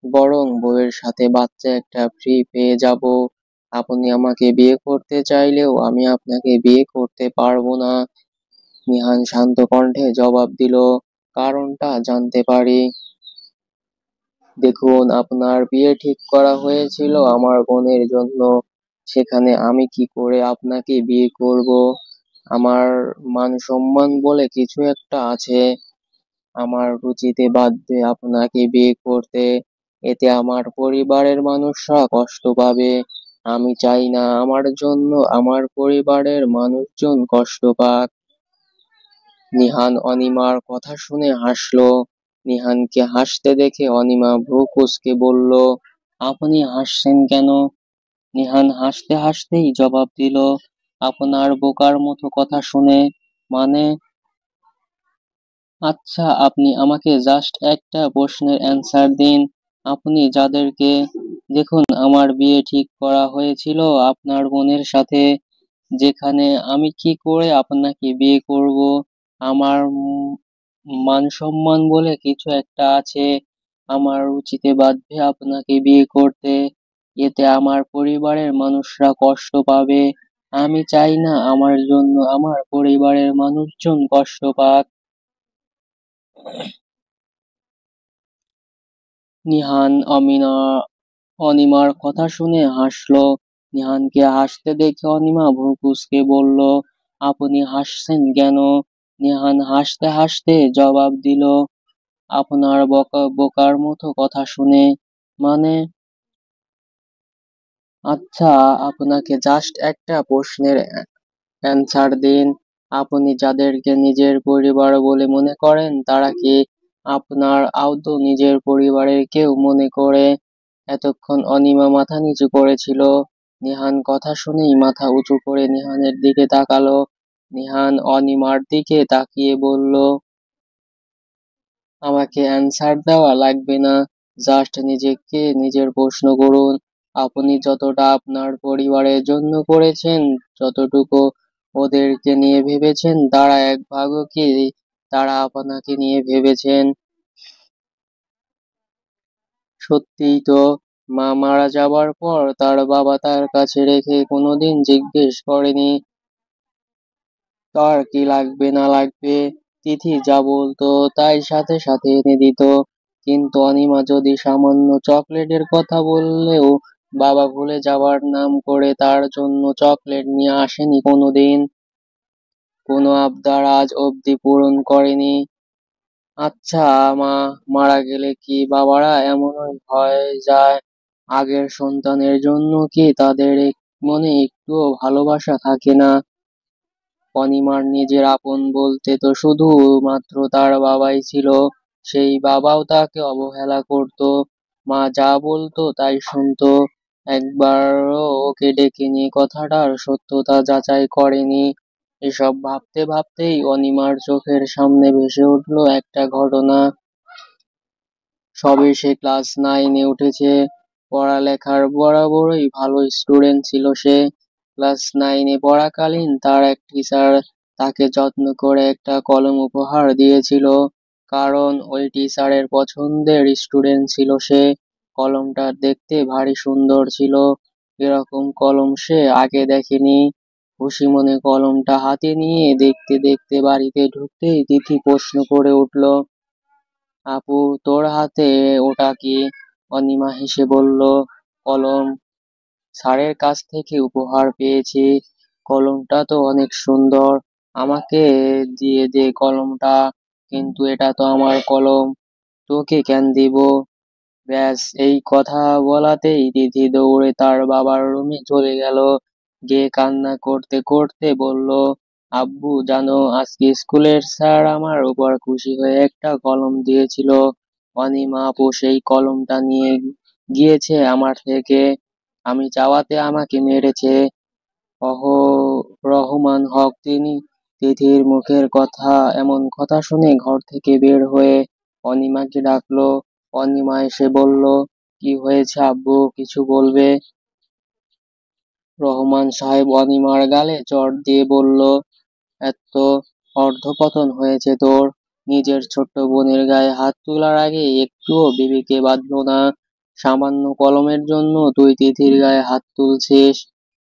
বরং বউয়ের সাথে বাচ্চা একটা ফ্রি পেয়ে যাব। আপনি আমাকে বিয়ে করতে চাইলেও আমি আপনাকে বিয়ে করতে পারবো না। নিহান শান্ত কণ্ঠে জবাব দিল, কারণটা জানতে পারি? দেখুন, আপনার বিয়ে ঠিক করা হয়েছিল আমার বোনের জন্য, সেখানে আমি কি করে আপনাকে বিয়ে করব? আমার মান সম্মান বলে কিছু একটা আছে, আমার রুচিতে বাধবে আপনাকে বিয়ে করতে। এতে আমার পরিবারের মানুষরা কষ্ট পাবে, আমি চাই না আমার জন্য আমার পরিবারের মানুষজন কষ্ট পাক। নিহান অনিমার কথা শুনে হাসলো। নিহানকে হাসতে দেখে অনিমা ভ্রু কুঁচকে বলল, আপনি হাসছেন কেন? নিহান হাসতে হাসতেই জবাব দিল, আপনার বোকার মতো কথা শুনে। মানে? আচ্ছা, আপনি আমাকে জাস্ট একটা প্রশ্নের অ্যান্সার দিন। আপনি যাদেরকে, দেখুন আমার বিয়ে ঠিক করা হয়েছিল আপনার বোনের সাথে, যেখানে আমি কি করে আপনাকে বিয়ে করব? আমার মান সম্মান বলে কিছু একটা আছে, আমার রুচিতে বাধবে আপনাকে বিয়ে করতে। এতে আমার পরিবারের মানুষরা কষ্ট পাবে। আমি চাই না আমার জন্য আমার পরিবারের মানুষজন কষ্ট পাক। নিহান অনিমার কথা শুনে হাসলো। নিহানকে হাসতে দেখে অনিমা ভ্রু কুঁচকে বলল, আপনি হাসছেন কেন? নিহান হাসতে হাসতে জবাব দিল, আপনার বোকার মতো কথা শুনে। মানে? আচ্ছা, আপনাকে জাস্ট একটা প্রশ্নের অ্যান্সার দিন। আপনি যাদেরকে নিজের পরিবার বলে মনে করেন তারা কি আপনার আদৌ নিজের পরিবারের কেউ মনে করে? এতক্ষণ অনিমা মাথা নিচু করেছিল। নিহান কথা শুনেই মাথা উঁচু করে নিহানের দিকে তাকালো। নিহান অনিমার দিকে তাকিয়ে বলল, আমাকে অ্যান্সার দেওয়া লাগবে না, জাস্ট নিজেকে নিজের প্রশ্ন করুন। আপনি যতটা আপনার পরিবারের জন্য করেছেন, যতটুকু ওদেরকে নিয়ে ভেবেছেন, তারা এক ভাগও কি তারা আপনাকে নিয়ে ভেবেছেন? সত্যিই তো, মা মারা যাবার পর তার বাবা তার কাছে রেখে কোনোদিন জিজ্ঞেস করেনি তার কি লাগবে না লাগবে। তিথি যা বলতো তাই সাথে সাথে এনে দিত। কিন্তু অনিমা যদি সামান্য চকলেটের কথা বললেও বাবা ভুলে যাবার নাম করে তার জন্য চকলেট নিয়ে আসেনি কোনোদিন। কোনো আবদার আজ অব্দি পূরণ করেনি। আচ্ছা, মা মারা গেলে কি বাবারা এমনই হয়ে যায়? আগের সন্তানের জন্য কি তাদের মনে একটুও ভালোবাসা থাকে না? অনিমার নিজের আপন বলতে তো শুধু মাত্র তার বাবাই ছিল। সেই বাবাও তাকে অবহেলা করতো। মা যা বলতো তাই শুনতো। একবারও ওকে ডেকে নিয়ে কথাটার সত্যতা যাচাই করেনি। এসব ভাবতে ভাবতেই অনিমার চোখের সামনে ভেসে উঠল একটা ঘটনা। সবে সে ক্লাস 9-এ উঠেছে। পড়ালেখার বরাবরই ভালো স্টুডেন্ট ছিল সে। ক্লাস 9-এ পড়াকালীন তার এক টিচার তাকে যত্ন করে একটা কলম উপহার দিয়েছিল। কারণ ওই টিচারের পছন্দের স্টুডেন্ট ছিল সে। কলমটা দেখতে ভারী সুন্দর ছিল। এরকম কলম সে আগে দেখেনি। খুশি মনে কলমটা হাতে নিয়ে দেখতে দেখতে বাড়িতে ঢুকতেই তিথি প্রশ্ন করে উঠল, আপু, তোর হাতে ওটা কি? অনিমা হেসে বলল, কলম। স্যারের কাছ থেকে উপহার পেয়েছি। কলমটা তো অনেক সুন্দর। আমাকে দিয়ে দে কলমটা। কিন্তু এটা তো আমার কলম, তোকে কেন দিব? ব্যাস, এই কথা বলাতেই তিথি দৌড়ে তার বাবার রুমে চলে গেল। গিয়ে কান্না করতে করতে বলল, আব্বু জানো, আজকে স্কুলের স্যার আমার উপর খুশি হয়ে একটা কলম দিয়েছিল। অনিমা আপু সেই কলমটা নিয়ে গিয়েছে আমার থেকে। আমি চাওয়াতে আমাকে মেরেছে। অহ, রহমান হক তিনি। তিথির মুখের কথা এমন কথা শুনে ঘর থেকে বের হয়ে অনিমাকে ডাকলো। অনিমা এসে বলল, কি হয়েছে আব্বু, কিছু বলবে? রহমান সাহেব অনিমার গালে চড় দিয়ে বলল, এত অধঃপতন হয়েছে তোর! নিজের ছোট্ট বোনের গায়ে হাত তোলার আগে একটুও বিবেকে বাঁধলো না। সামান্য কলমের জন্য তুই তিথির গায়ে হাত তুলছিস।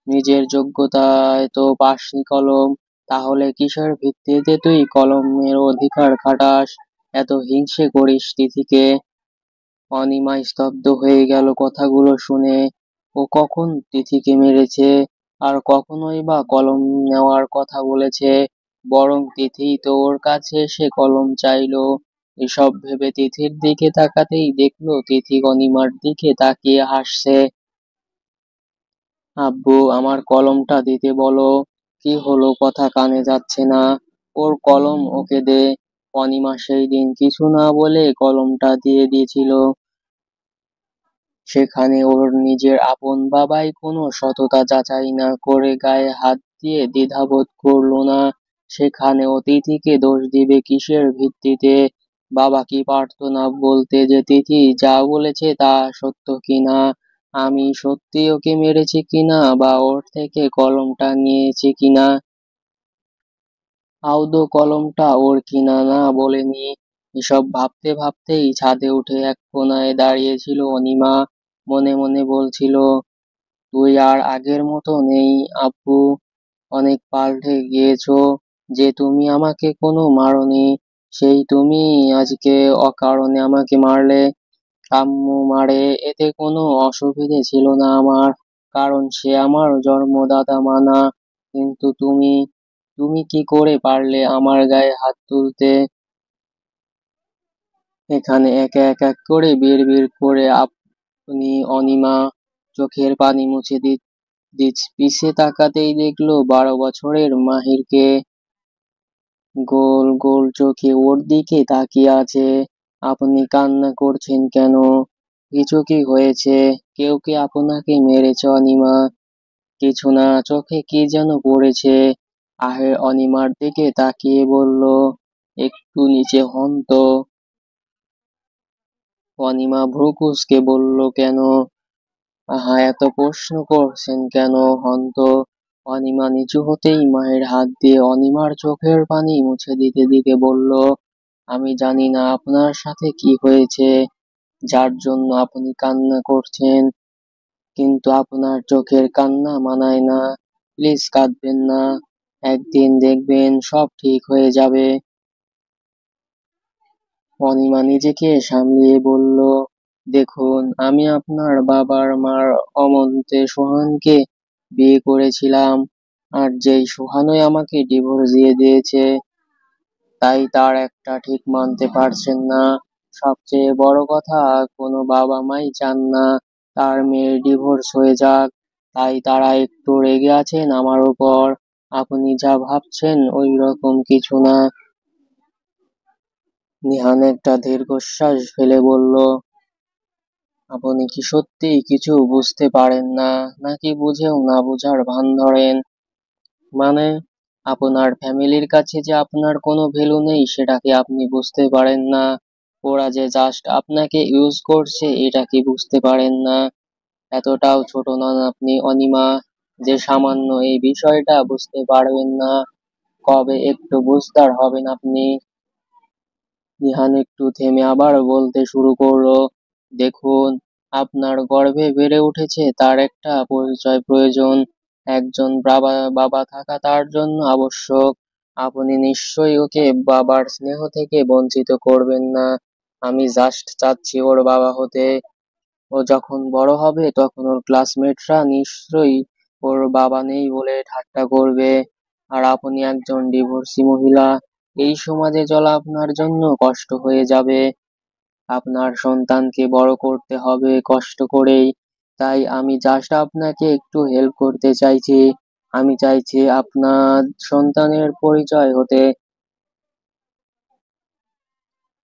নিজের যোগ্যতায় তো পাসনি কলম, তাহলে কিসের ভিত্তিতে তুই কলমের অধিকার খাটাস? এত হিংসে করিস তিথিকে? অনিমা স্তব্ধ হয়ে গেল কথাগুলো শুনে। ও কখন তিথিকে মেরেছে? আর কখনোই বা কলম নেওয়ার কথা বলেছে? বরং তিথিই তো ওর কাছে এসে কলম চাইলো। এসব ভেবে তিথির দিকে তাকাতেই দেখলো তিথি অনিমার দিকে তাকিয়ে হাসছে। আব্বু, আমার কলমটা দিতে বলো। কি হলো, কথা কানে যাচ্ছে না? ওর কলম ওকে দে। অনিমা সেই দিন কিছু না বলে কলমটা দিয়ে দিয়েছিল। সেখানে ওর নিজের আপন বাবাই কোনো সততা যাচাই না করে গায়ে হাত দিয়ে দ্বিধাবোধ করলো না। সেখানে ও তিথিকে দোষ দিবে কিসের ভিত্তিতে? বাবা কি পারতো না বলতে যে তিথি যা বলেছে তা সত্য কিনা? আমি সত্যি ওকে মেরেছি কিনা বা ওর থেকে কলমটা নিয়েছি কিনা? আদৌ কলমটা ওর কিনা না বলেনি। এসব ভাবতে ভাবতেই ছাদে উঠে এক কোনায় দাঁড়িয়েছিল অনিমা। মনে মনে বলছিল, তুই আর আগের মতো নেই আব্বু, অনেক পাল্টে গিয়েছো। যে তুমি আমাকে কোনো মারোনি, সেই তুমি আজকে অকারণে আমাকে মারলে। আম্মু মারে, এতে কোনো অসুবিধে ছিল না আমার, কারণ সে আমার জন্মদাতা মা না। কিন্তু তুমি, তুমি কি করে পারলে আমার গায়ে হাত তুলতে? এখানে এক এক এক করে বিড়বিড় করে আপনি অনিমা চোখের পানি মুছে পিছে তাকাতেই দেখলো 12 বছরের মাহিরকে, গোল গোল চোখে ওর দিকে তাকিয়ে আছে। আপনি কান্না করছেন কেন? কিছু কি হয়েছে? কেউ কি আপনাকে মেরেছে অনিমা? কিছু না, চোখে কি যেন পড়েছে। আহের অনিমার দিকে তাকিয়ে বলল, একটু নিচে হন তো। অনিমা ভ্রু কুঁচকে বলল, কেন? আহা, এত প্রশ্ন করছেন কেন, হন তো। অনিমা নিচু হতেই মায়ের হাত দিয়ে অনিমার চোখের পানি মুছে দিতে দিতে বলল, আমি জানি না আপনার সাথে কি হয়েছে, যার জন্য আপনি কান্না করছেন, কিন্তু আপনার চোখের কান্না মানায় না। প্লিজ কাঁদবেন না, একদিন দেখবেন সব ঠিক হয়ে যাবে। অনিমা নিজেকে সামলিয়ে বলল, দেখুন, আমি আপনার বাবার মার অমতে সোহানকে বিয়ে করেছিলাম, আর যেই সোহানই আমাকে ডিভোর্স দিয়ে দিয়েছে, তাই তার একটা ঠিক মানতে পারছেন না। সবচেয়ে বড় কথা, কোনো বাবা মাই চান না তার মেয়ের ডিভোর্স হয়ে যাক, তাই তারা একটু রেগে আছেন আমার উপর। আপনি যা ভাবছেন ওই রকম কিছু না। নিহান একটা দীর্ঘশ্বাস ফেলে বলল, আপনি কি সত্যিই কিছু বুঝতে পারেন না, নাকি বুঝেও না বুঝার ভান ধরেন? মানে, আপনার ফ্যামিলির কাছে যে আপনার কোনো ভ্যালু নেই সেটা কি আপনি বুঝতে পারেন না? ওরা যে জাস্ট আপনাকে ইউজ করছে এটা কি বুঝতে পারেন না? এতটাও ছোট নন আপনি অনিমা, যে সামান্য এই বিষয়টা বুঝতে পারবেন না। কবে একটু বুঝদার হবেন আপনি? নিহান একটু থেমে আবার বলতে শুরু করলো, দেখুন, আপনার গর্ভে বেড়ে উঠেছে তার একটা পরিচয় প্রয়োজন, একজন বাবা বাবা থাকা তার জন্য আবশ্যক। আপনি নিশ্চয়ই ওকে বাবার স্নেহ থেকে বঞ্চিত করবেন না। আমি জাস্ট চাচ্ছি ওর বাবা হতে। ও যখন বড় হবে তখন ওর ক্লাসমেটরা নিশ্চয়ই ওর বাবা নেই বলে ঠাট্টা করবে। আর আপনি একজন ডিভোর্সি মহিলা, এই সমাজে চলা আপনার জন্য কষ্ট হয়ে যাবে। আপনার সন্তানকে বড় করতে হবে কষ্ট করেই। তাই আমি জাস্ট আপনাকে একটু হেল্প করতে চাইছি। আমি চাইছি আপনার সন্তানের পরিচয় হতে।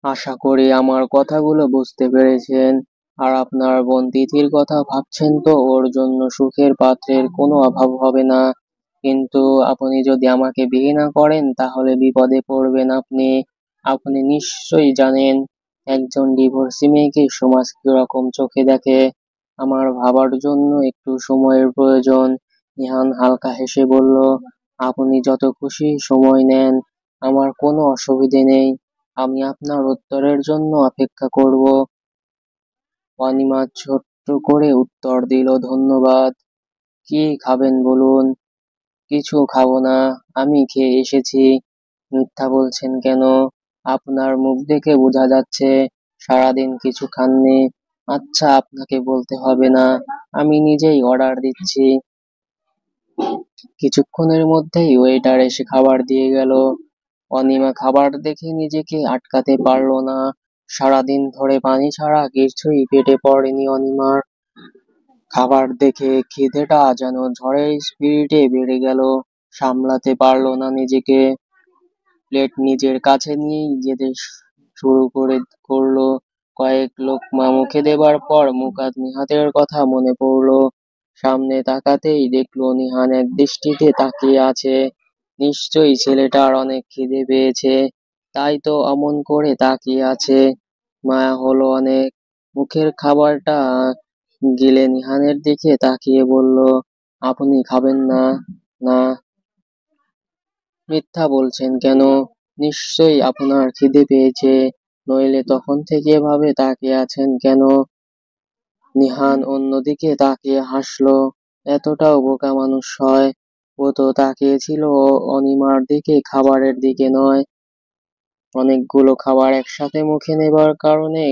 আশা করি আমার কথাগুলো বুঝতে পেরেছেন। আর আপনার বোন তিথির কথা ভাবছেন তো, ওর জন্য সুখের পাত্রের কোনো অভাব হবে না। কিন্তু আপনি যদি আমাকে বিয়ে না করেন তাহলে বিপদে পড়বেন আপনি। আপনি নিশ্চয়ই জানেন একজন ডিভোর্সি মেয়েকে সমাজ কিরকম চোখে দেখে। আমার ভাবার জন্য একটু সময়ের প্রয়োজন। নিহান হালকা হেসে বলল, আপনি যত খুশি সময় নেন, আমার কোনো অসুবিধে নেই। আমি আপনার উত্তরের জন্য অপেক্ষা করব। অনিমা ছোট্ট করে উত্তর দিল, ধন্যবাদ। কি খাবেন বলুন? কিছু খাবো না, আমি খেয়ে এসেছি। মিথ্যা বলছেন কেন? আপনার মুখ দেখে বোঝা যাচ্ছে সারাদিন কিছু খাননি। আচ্ছা, আপনাকে বলতে হবে না, আমি নিজেই অর্ডার দিচ্ছি। কিছুক্ষণের মধ্যেই ওয়েটার এসে খাবার দিয়ে গেল। অনিমা খাবার দেখে নিজেকে আটকাতে পারল না। সারাদিন ধরে পানি ছাড়া কিছুই পেটে পড়েনি অনিমার। খাবার দেখে খিদেটা যেন ঝড়ের স্পিরিটে বেড়ে গেল। সামলাতে পারল না নিজেকে। প্লেট নিজের কাছে নিয়েই যেতে শুরু করলো। কয়েক লোকমা মুখে দেবার পর মুকাত নিহাতের কথা মনে পড়লো। সামনে তাকাতেই দেখলো নিহান এক দৃষ্টিতে তাকিয়ে আছে। নিশ্চয়ই ছেলেটার অনেক খিদে পেয়েছে, তাই তো অমন করে তাকিয়ে আছে। মায়া হলো অনেক। মুখের খাবারটা গিলে নিহানের দিকে তাকিয়ে বলল, আপনি খাবেন না? না। মিথ্যা বলছেন কেন? নিশ্চয়ই আপনার খিদে পেয়েছে, নইলে তখন থেকে এভাবে তাকিয়ে আছেন কেন? নিহান অন্যদিকে তাকিয়ে হাসলো। এতটাও বোকা মানুষ হয়? ও তো তাকিয়েছিল অনিমার দিকে, খাবারের দিকে নয়। অনেকগুলো খাবার একসাথে মুখে নেবার কারণে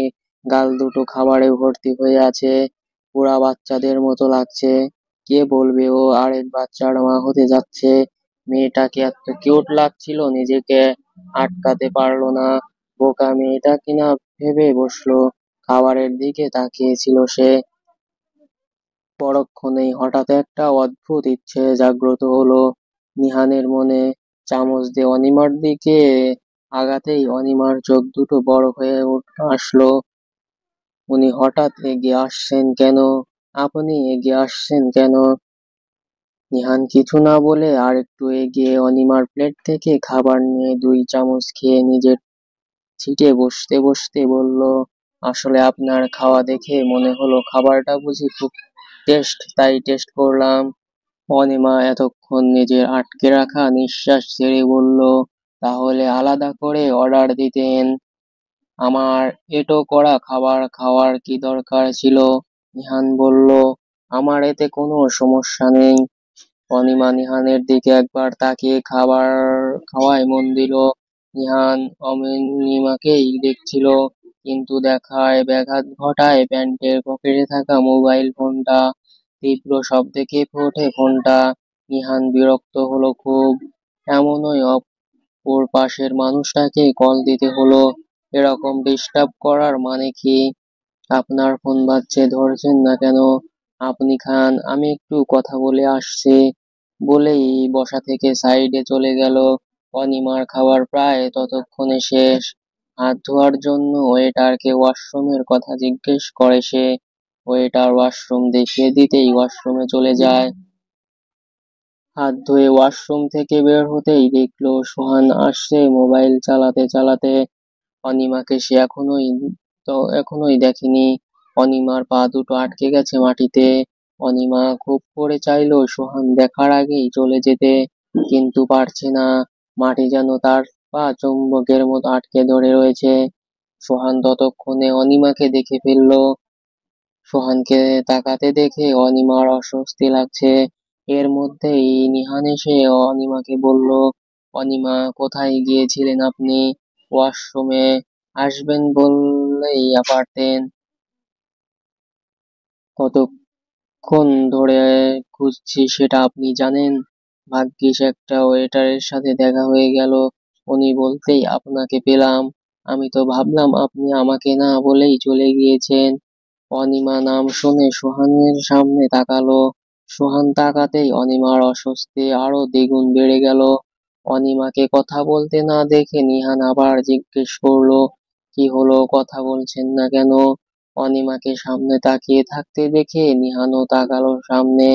গাল দুটো খাবারে ভর্তি হয়ে আছে। পুরা বাচ্চাদের মতো লাগছে। কে বলবে ও আরেক বাচ্চার মা হতে যাচ্ছে? মেয়েটাকে এত কিউট লাগছিল, নিজেকে আটকাতে পারলো না। বোকা মেয়েটা কিনা ভেবে বসলো। খাবারের দিকে তাকিয়েছিল সে। পরক্ষণেই হঠাৎ একটা অদ্ভুত ইচ্ছে জাগ্রত হলো নিহানের মনে। চামচ দিয়ে অনিমার দিকে আগাতেই অনিমার চোখ দুটো বড় হয়ে আসলো। উনি হঠাৎ এগিয়ে আসছেন কেন? আপনি এগিয়ে আসছেন কেন? নিহান কিছু না বলে আর একটু এগিয়ে অনিমার প্লেট থেকে খাবার নিয়ে 2 চামচ খেয়ে নিজের সিটে বসতে বসতে বলল, আসলে আপনার খাওয়া দেখে মনে হলো খাবারটা বুঝি খুব টেস্ট, তাই টেস্ট করলাম। অনিমা এতক্ষণ নিজের আটকে রাখা নিঃশ্বাস ছেড়ে বলল, তাহলে আলাদা করে অর্ডার দিতেন। আমার এঁটো করা খাবার খাওয়ার কি দরকার ছিল? নিহান বলল, আমার এতে কোনো সমস্যা নেই। অনিমা নিহানের দিকে একবার তাকিয়ে খাবার খাওয়ায় মন দিল। নিহান অনিমাকেই দেখছিল, কিন্তু দেখায় ব্যাঘাত ঘটায় প্যান্টের পকেটে থাকা মোবাইল ফোনটা। তীব্র শব্দে কেঁপে ওঠে ফোনটা। নিহান বিরক্ত হলো খুব। এমনই ওর পাশের মানুষটাকে কল দিতে হলো। এরকম ডিস্টার্ব করার মানে কি? আপনার ফোন বাজছে, ধরছেন না কেন? আপনি খান, আমি একটু কথা বলে আসছি। বলেই বসা থেকে সাইডে চলে গেল। অনিমার খাবার প্রায় ততক্ষণে শেষ। হাত ধোয়ার জন্য ওয়েটারকে ওয়াশরুমের কথা জিজ্ঞেস করে সে। ওয়েটার ওয়াশরুম দেখিয়ে দিতেই ওয়াশরুমে চলে যায়। হাত ধুয়ে ওয়াশরুম থেকে বের হতেই দেখলো সোহান আসছে মোবাইল চালাতে চালাতে। অনিমাকে সে এখনোই দেখেনি। অনিমার পা দুটো আটকে গেছে মাটিতে। অনিমা খুব করে চাইলো সোহান দেখার আগেই চলে যেতে, কিন্তু পারছে না। মাটি যেন তার পা চুম্বকের মতো আটকে ধরে রয়েছে। সোহান ততক্ষণে অনিমাকে দেখে ফেললো। সোহানকে তাকাতে দেখে অনিমার অস্বস্তি লাগছে। এর মধ্যেই নিহান এসে অনিমাকে বলল, অনিমা, কোথায় গিয়েছিলেন আপনি? ওয়াশরুমে আসবেন বললেই পারতেন। কতক্ষণ ধরে খুঁজছি সেটা আপনি জানেন? ভাগ্যিস একটা ওয়েটারের সাথে দেখা হয়ে গেল, উনি বলতেই আপনাকে পেলাম। আমি তো ভাবলাম আপনি আমাকে না বলেই চলে গিয়েছেন। অনিমা নাম শুনে সোহানের সামনে তাকালো। সোহান তাকাতেই অনিমার অস্বস্তি আরো দ্বিগুণ বেড়ে গেল। অনিমাকে কথা বলতে না দেখে নিহান আবার জিজ্ঞেস করলো, কি হলো, কথা বলছেন না কেন? অনিমাকে সামনে তাকিয়ে থাকতে দেখে নিহানও তাকালো সামনে।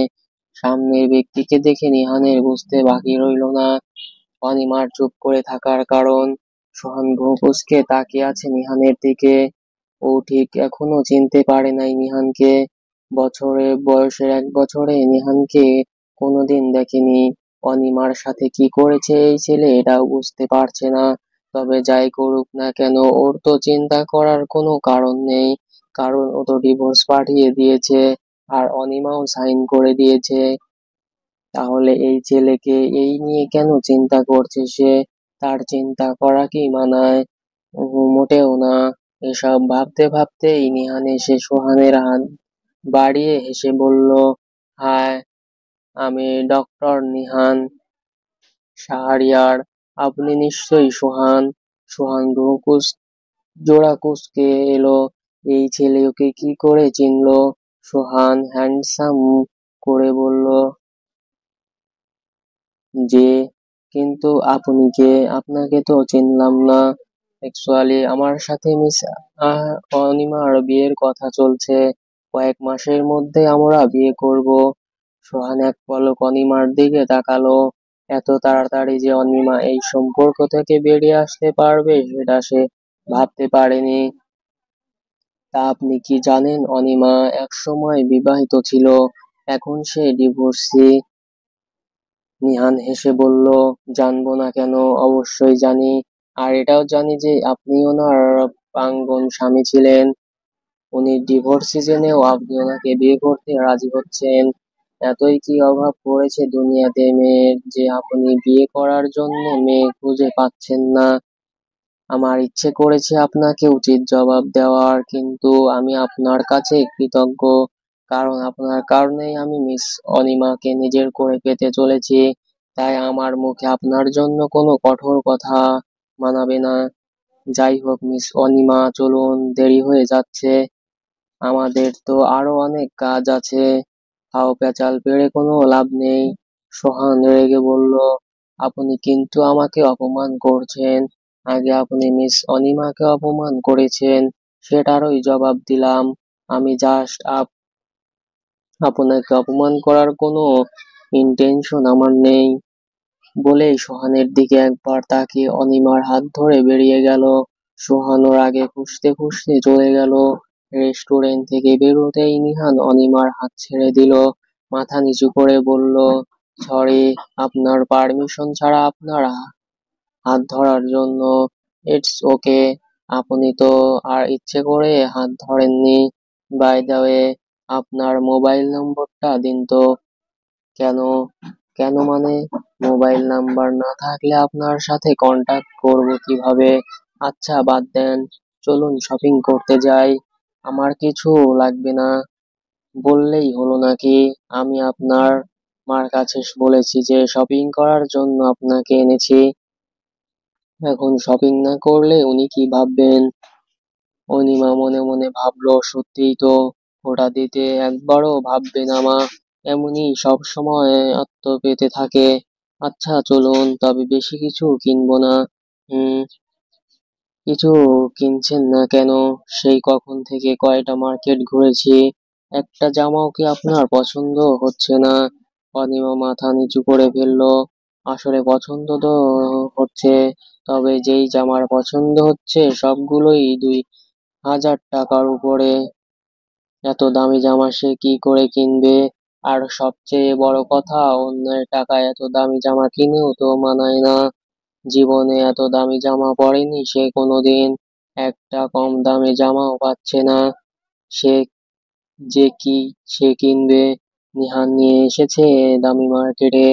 সামনের ব্যক্তিকে দেখে নিহানের বুঝতে বাকি রইল না অনিমার চুপ করে থাকার কারণ। সোহান ভ্রু কুঁচকে তাকিয়ে আছে নিহানের দিকে। ও ঠিক এখনো চিনতে পারে নাই নিহানকে। বয়সের 1 বছরে নিহানকে কোনোদিন দেখেনি। অনিমার সাথে কি করেছে এই ছেলে এটাও বুঝতে পারছে না। তবে যাই করুক না কেন, ওর তো চিন্তা করার কোনো কারণ নেই। কারণ ও তো ডিভোর্স পাঠিয়ে দিয়েছে, আর অনিমাও সাইন করে দিয়েছে। তাহলে এই ছেলেকে এই নিয়ে কেন চিন্তা করছে সে? তার চিন্তা করা কি মানায়? মোটেও না। এসব ভাবতে ভাবতেই নিহান এসে সোহানের হাত বাড়িয়ে হেসে বলল, হাই, আমি ডক্টর নিহান শাহরিয়ার। আপনি নিশ্চয়ই সোহান। সোহান জোড়া কুঁচকে এলো। এই ছেলে ওকে কি করে চিনলো? সোহান হ্যান্ডসাম করে বলল, যে, কিন্তু আপনি কে? আপনাকে তো চিনলাম না। অ্যাকচুয়ালি আমার সাথে মিস অনিমার বিয়ের কথা চলছে। কয়েক মাসের মধ্যে আমরা বিয়ে করব। সোহান এক পলক অনিমার দিকে তাকালো। এত তাড়াতাড়ি যে অনিমা এই সম্পর্ক থেকে বেরিয়ে আসতে পারবে সেটা সে ভাবতে পারেনি। তা আপনি কি জানেন অনিমা একসময় বিবাহিত ছিল, এখন সে ডিভোর্সি? নিহান হেসে বলল, জানবো না কেন, অবশ্যই জানি। আর এটাও জানি যে আপনি ওনার প্রাক্তন স্বামী ছিলেন। উনি ডিভোর্সি জেনেও আপনি ওনাকে বিয়ে করতে রাজি হচ্ছেন। এতই কি অভাব পড়েছে দুনিয়াতে মেয়ের যে আপনি বিয়ে করার জন্য মেয়ে খুঁজে পাচ্ছেন না? আমার ইচ্ছে করেছে আপনাকে উচিত জবাব দেওয়ার, কিন্তু আমি আপনার কাছে কৃতজ্ঞ, কারণ আপনার কারণেই আমি মিস অনিমাকে নিজের করে পেতে চলেছি। তাই আমার মুখে আপনার জন্য কোনো কঠোর কথা মানাবে না। যাই হোক মিস অনিমা, চলুন, দেরি হয়ে যাচ্ছে, আমাদের তো আরো অনেক কাজ আছে। হাও প্যাচাল পেড়ে কোনো লাভ নেই। সোহান রেগে বলল, আপনি কিন্তু আমাকে অপমান করছেন। আগে আপনি মিস অনিমাকে অপমান করেছেন, সেটারই জবাব দিলাম। আমি জাস্ট আপনাকে অপমান করার কোনো ইন্টেনশন আমার নেই। বলেই সোহানের দিকে একবার তাকিয়ে অনিমার হাত ধরে বেরিয়ে গেল। সোহান ওর আগে খুঁজতে খুঁজতে চলে গেল। রেস্টুরেন্ট থেকে বেরোতেই নিহান অনিমার হাত ছেড়ে দিল, মাথা নিচু করে বলল, সরি, আপনার পারমিশন ছাড়া আপনার হাত ধরার জন্য। ইটস ওকে, আপনি তো আর ইচ্ছে করে হাত ধরেননি। বাই দ্য ওয়ে, আপনার মোবাইল নম্বরটা দিন তো। কেন? কেন মানে? মোবাইল নাম্বার না থাকলে আপনার সাথে কন্টাক্ট করব কিভাবে? আচ্ছা বাদ দেন, চলুন শপিং করতে যাই। আমার কিছু লাগবে না বললেই হলো নাকি? আমি আপনার মার কাছে বলেছি যে শপিং করার জন্য আপনাকে এনেছি। এখন শপিং না করলে উনি কি ভাববেন? অনিমা মনে মনে ভাবলো, সত্যিই তো, ওটা দিতে একবারও ভাববে না মা, এমনি সব সময় পেতে থাকে। আচ্ছা চলুন, তবে বেশি কিছু কিনবো না। হুম, কিছু কিনছেন না কেন? সেই কখন থেকে কয়টা মার্কেট ঘুরেছি, একটা জামাও কি আপনার পছন্দ হচ্ছে না? অনিমা মাথা নিচু করে ফেললো। আসলে পছন্দ তো হচ্ছে, তবে যেই জামার পছন্দ হচ্ছে সবগুলোই 2,000 টাকার উপরে। এত দামি জামা সে কি করে কিনবে? আর সবচেয়ে বড় কথা, অন্যের টাকায় এত দামি জামা কিনেও তো মানায় না। জীবনে এত দামি জামা পরেনি সে কোনোদিন, একটা কম দামে জামাও পাচ্ছে না। সে যে কি সে কিনবে? নিহান নিয়ে এসেছে দামি মার্কেটে,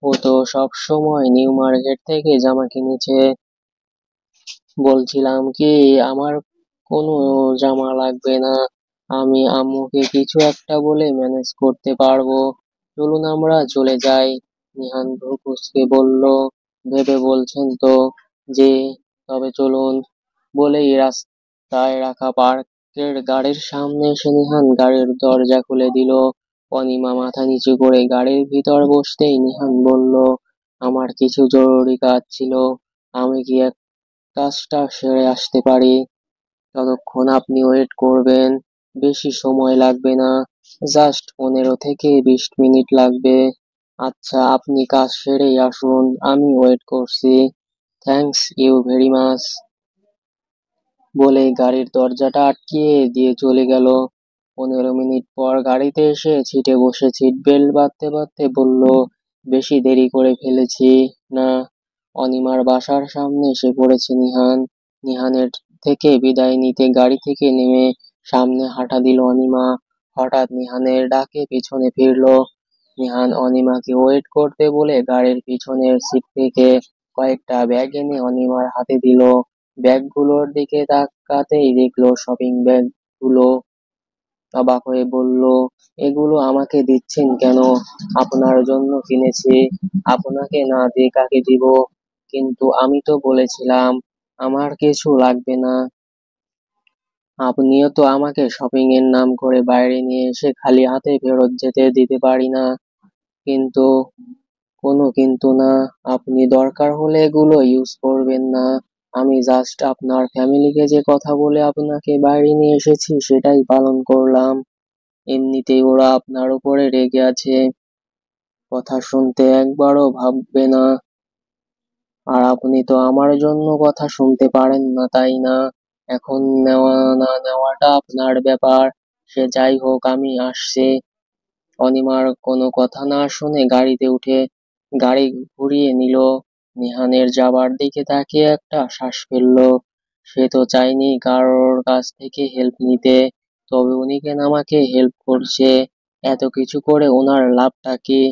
ও তো সব সময় নিউ মার্কেট থেকে জামা কিনেছে। বলছিলাম কি, আমার কোনো জামা লাগবে না, আমি আম্মুকে কিছু একটা বলে ম্যানেজ করতে পারবো। চলুন আমরা চলে যাই। নিহান ভ্রু কুঁচকে বলল, ভেবে বলছেন তো যে, তবে চলুন। বলেই রাস্তায় রাখা পার্কের গাড়ির সামনে এসে নিহান গাড়ির দরজা খুলে দিল। অনিমা মাথা নিচু করে গাড়ির ভিতর বসতেই নিহান বলল, আমার কিছু জরুরি কাজ ছিল, আমি কি কাজটা সেরে আসতে পারি? ততক্ষণ আপনি ওয়েট করবেন, বেশি সময় লাগবে না, জাস্ট 15 থেকে 20 মিনিট লাগবে। আচ্ছা আপনি কাজ সেরেই আসুন, আমি ওয়েট করছি। Thanks you very much. বলে গাড়ির দরজাটা আটকিয়ে দিয়ে চলে গেল। 15 মিনিট পর গাড়িতে এসে সিটে বসে সিট বেল্ট বাঁধতে বাঁধতে বলল, বেশি দেরি করে ফেলেছি না? অনিমার বাসার সামনে এসে পড়েছে নিহান। নিহানের থেকে বিদায় নিতে গাড়ি থেকে নেমে সামনে হাঁটা দিল অনিমা। হঠাৎ নিহানের ডাকে পিছনে ফিরলো। নিহান অনিমাকে ওয়েট করতে বলে গাড়ির পিছনের সিট থেকে কয়েকটা ব্যাগ এনে অনিমার হাতে দিল। ব্যাগগুলোর দিকে তাকাতেই দেখলো শপিং ব্যাগগুলো। অবাক হয়ে বলল, এগুলো আমাকে দিচ্ছেন কেন? আপনার জন্য কিনেছি, আপনাকে না দিয়ে কাকে দিব? কিন্তু আমি তো বলেছিলাম আমার কিছু লাগবে না। আপনিও তো আমাকে শপিং এর নাম করে বাইরে নিয়ে এসে খালি হাতে ফেরত যেতে দিতে পারি না। কিন্তু, কোনো কিন্তু না, আপনি দরকার হলে এগুলো ইউজ করবেন না। আমি জাস্ট আপনার ফ্যামিলিকে যে কথা বলে আপনাকে বাইরে নিয়ে এসেছি সেটাই পালন করলাম। এমনিতেই ওরা আপনার উপরে রেগে আছে, কথা শুনতে একবারও ভাববে না। আর আপনি তো আমার জন্য কথা শুনতে পারেন না, তাই না? এখন নেওয়া না নেওয়াটা আপনার ব্যাপার। সে যাই হোক, আমি আসছি। অনিমার কোনো কথা না শুনে গাড়িতে উঠে গাড়ি ঘুরিয়ে নিল। নিহানের যাবার দিকে তাকিয়ে একটা শ্বাস ফেললো। সে তো চায়নি কারোর কাছ থেকে হেল্প নিতে, তবে উনি কেন আমাকে হেল্প করছে? এত কিছু করে ওনার লাভটা কি?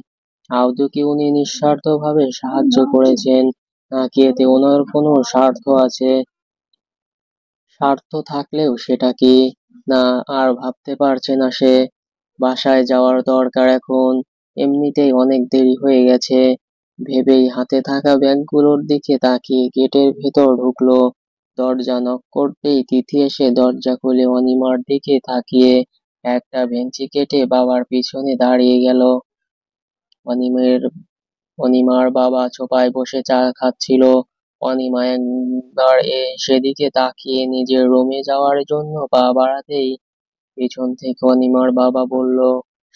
আদৌ কি উনি নিঃস্বার্থভাবে সাহায্য করেছেন, নাকি এতে ওনার কোনো স্বার্থ আছে? স্বার্থ থাকলেও সেটা কি? না আর ভাবতে পারছে না সে। বাসায় যাওয়ার দরকার এখন, এমনিতেই অনেক দেরি হয়ে গেছে। ভেবেই হাতে থাকা ব্যাগগুলোর দিকে তাকিয়ে গেটের ভেতর ঢুকলো। দরজা নক করতেই তিথি এসে দরজা খুলে অনিমার দিকে তাকিয়ে একটা ভেঙচি কেটে বাবার পিছনে দাঁড়িয়ে গেল। অনিমের অনিমার বাবা সোফায় বসে চা খাচ্ছিল। অনিমা একবার সেদিকে তাকিয়ে নিজের রুমে যাওয়ার জন্য পা বাড়াতেই পিছন থেকে অনিমার বাবা বলল,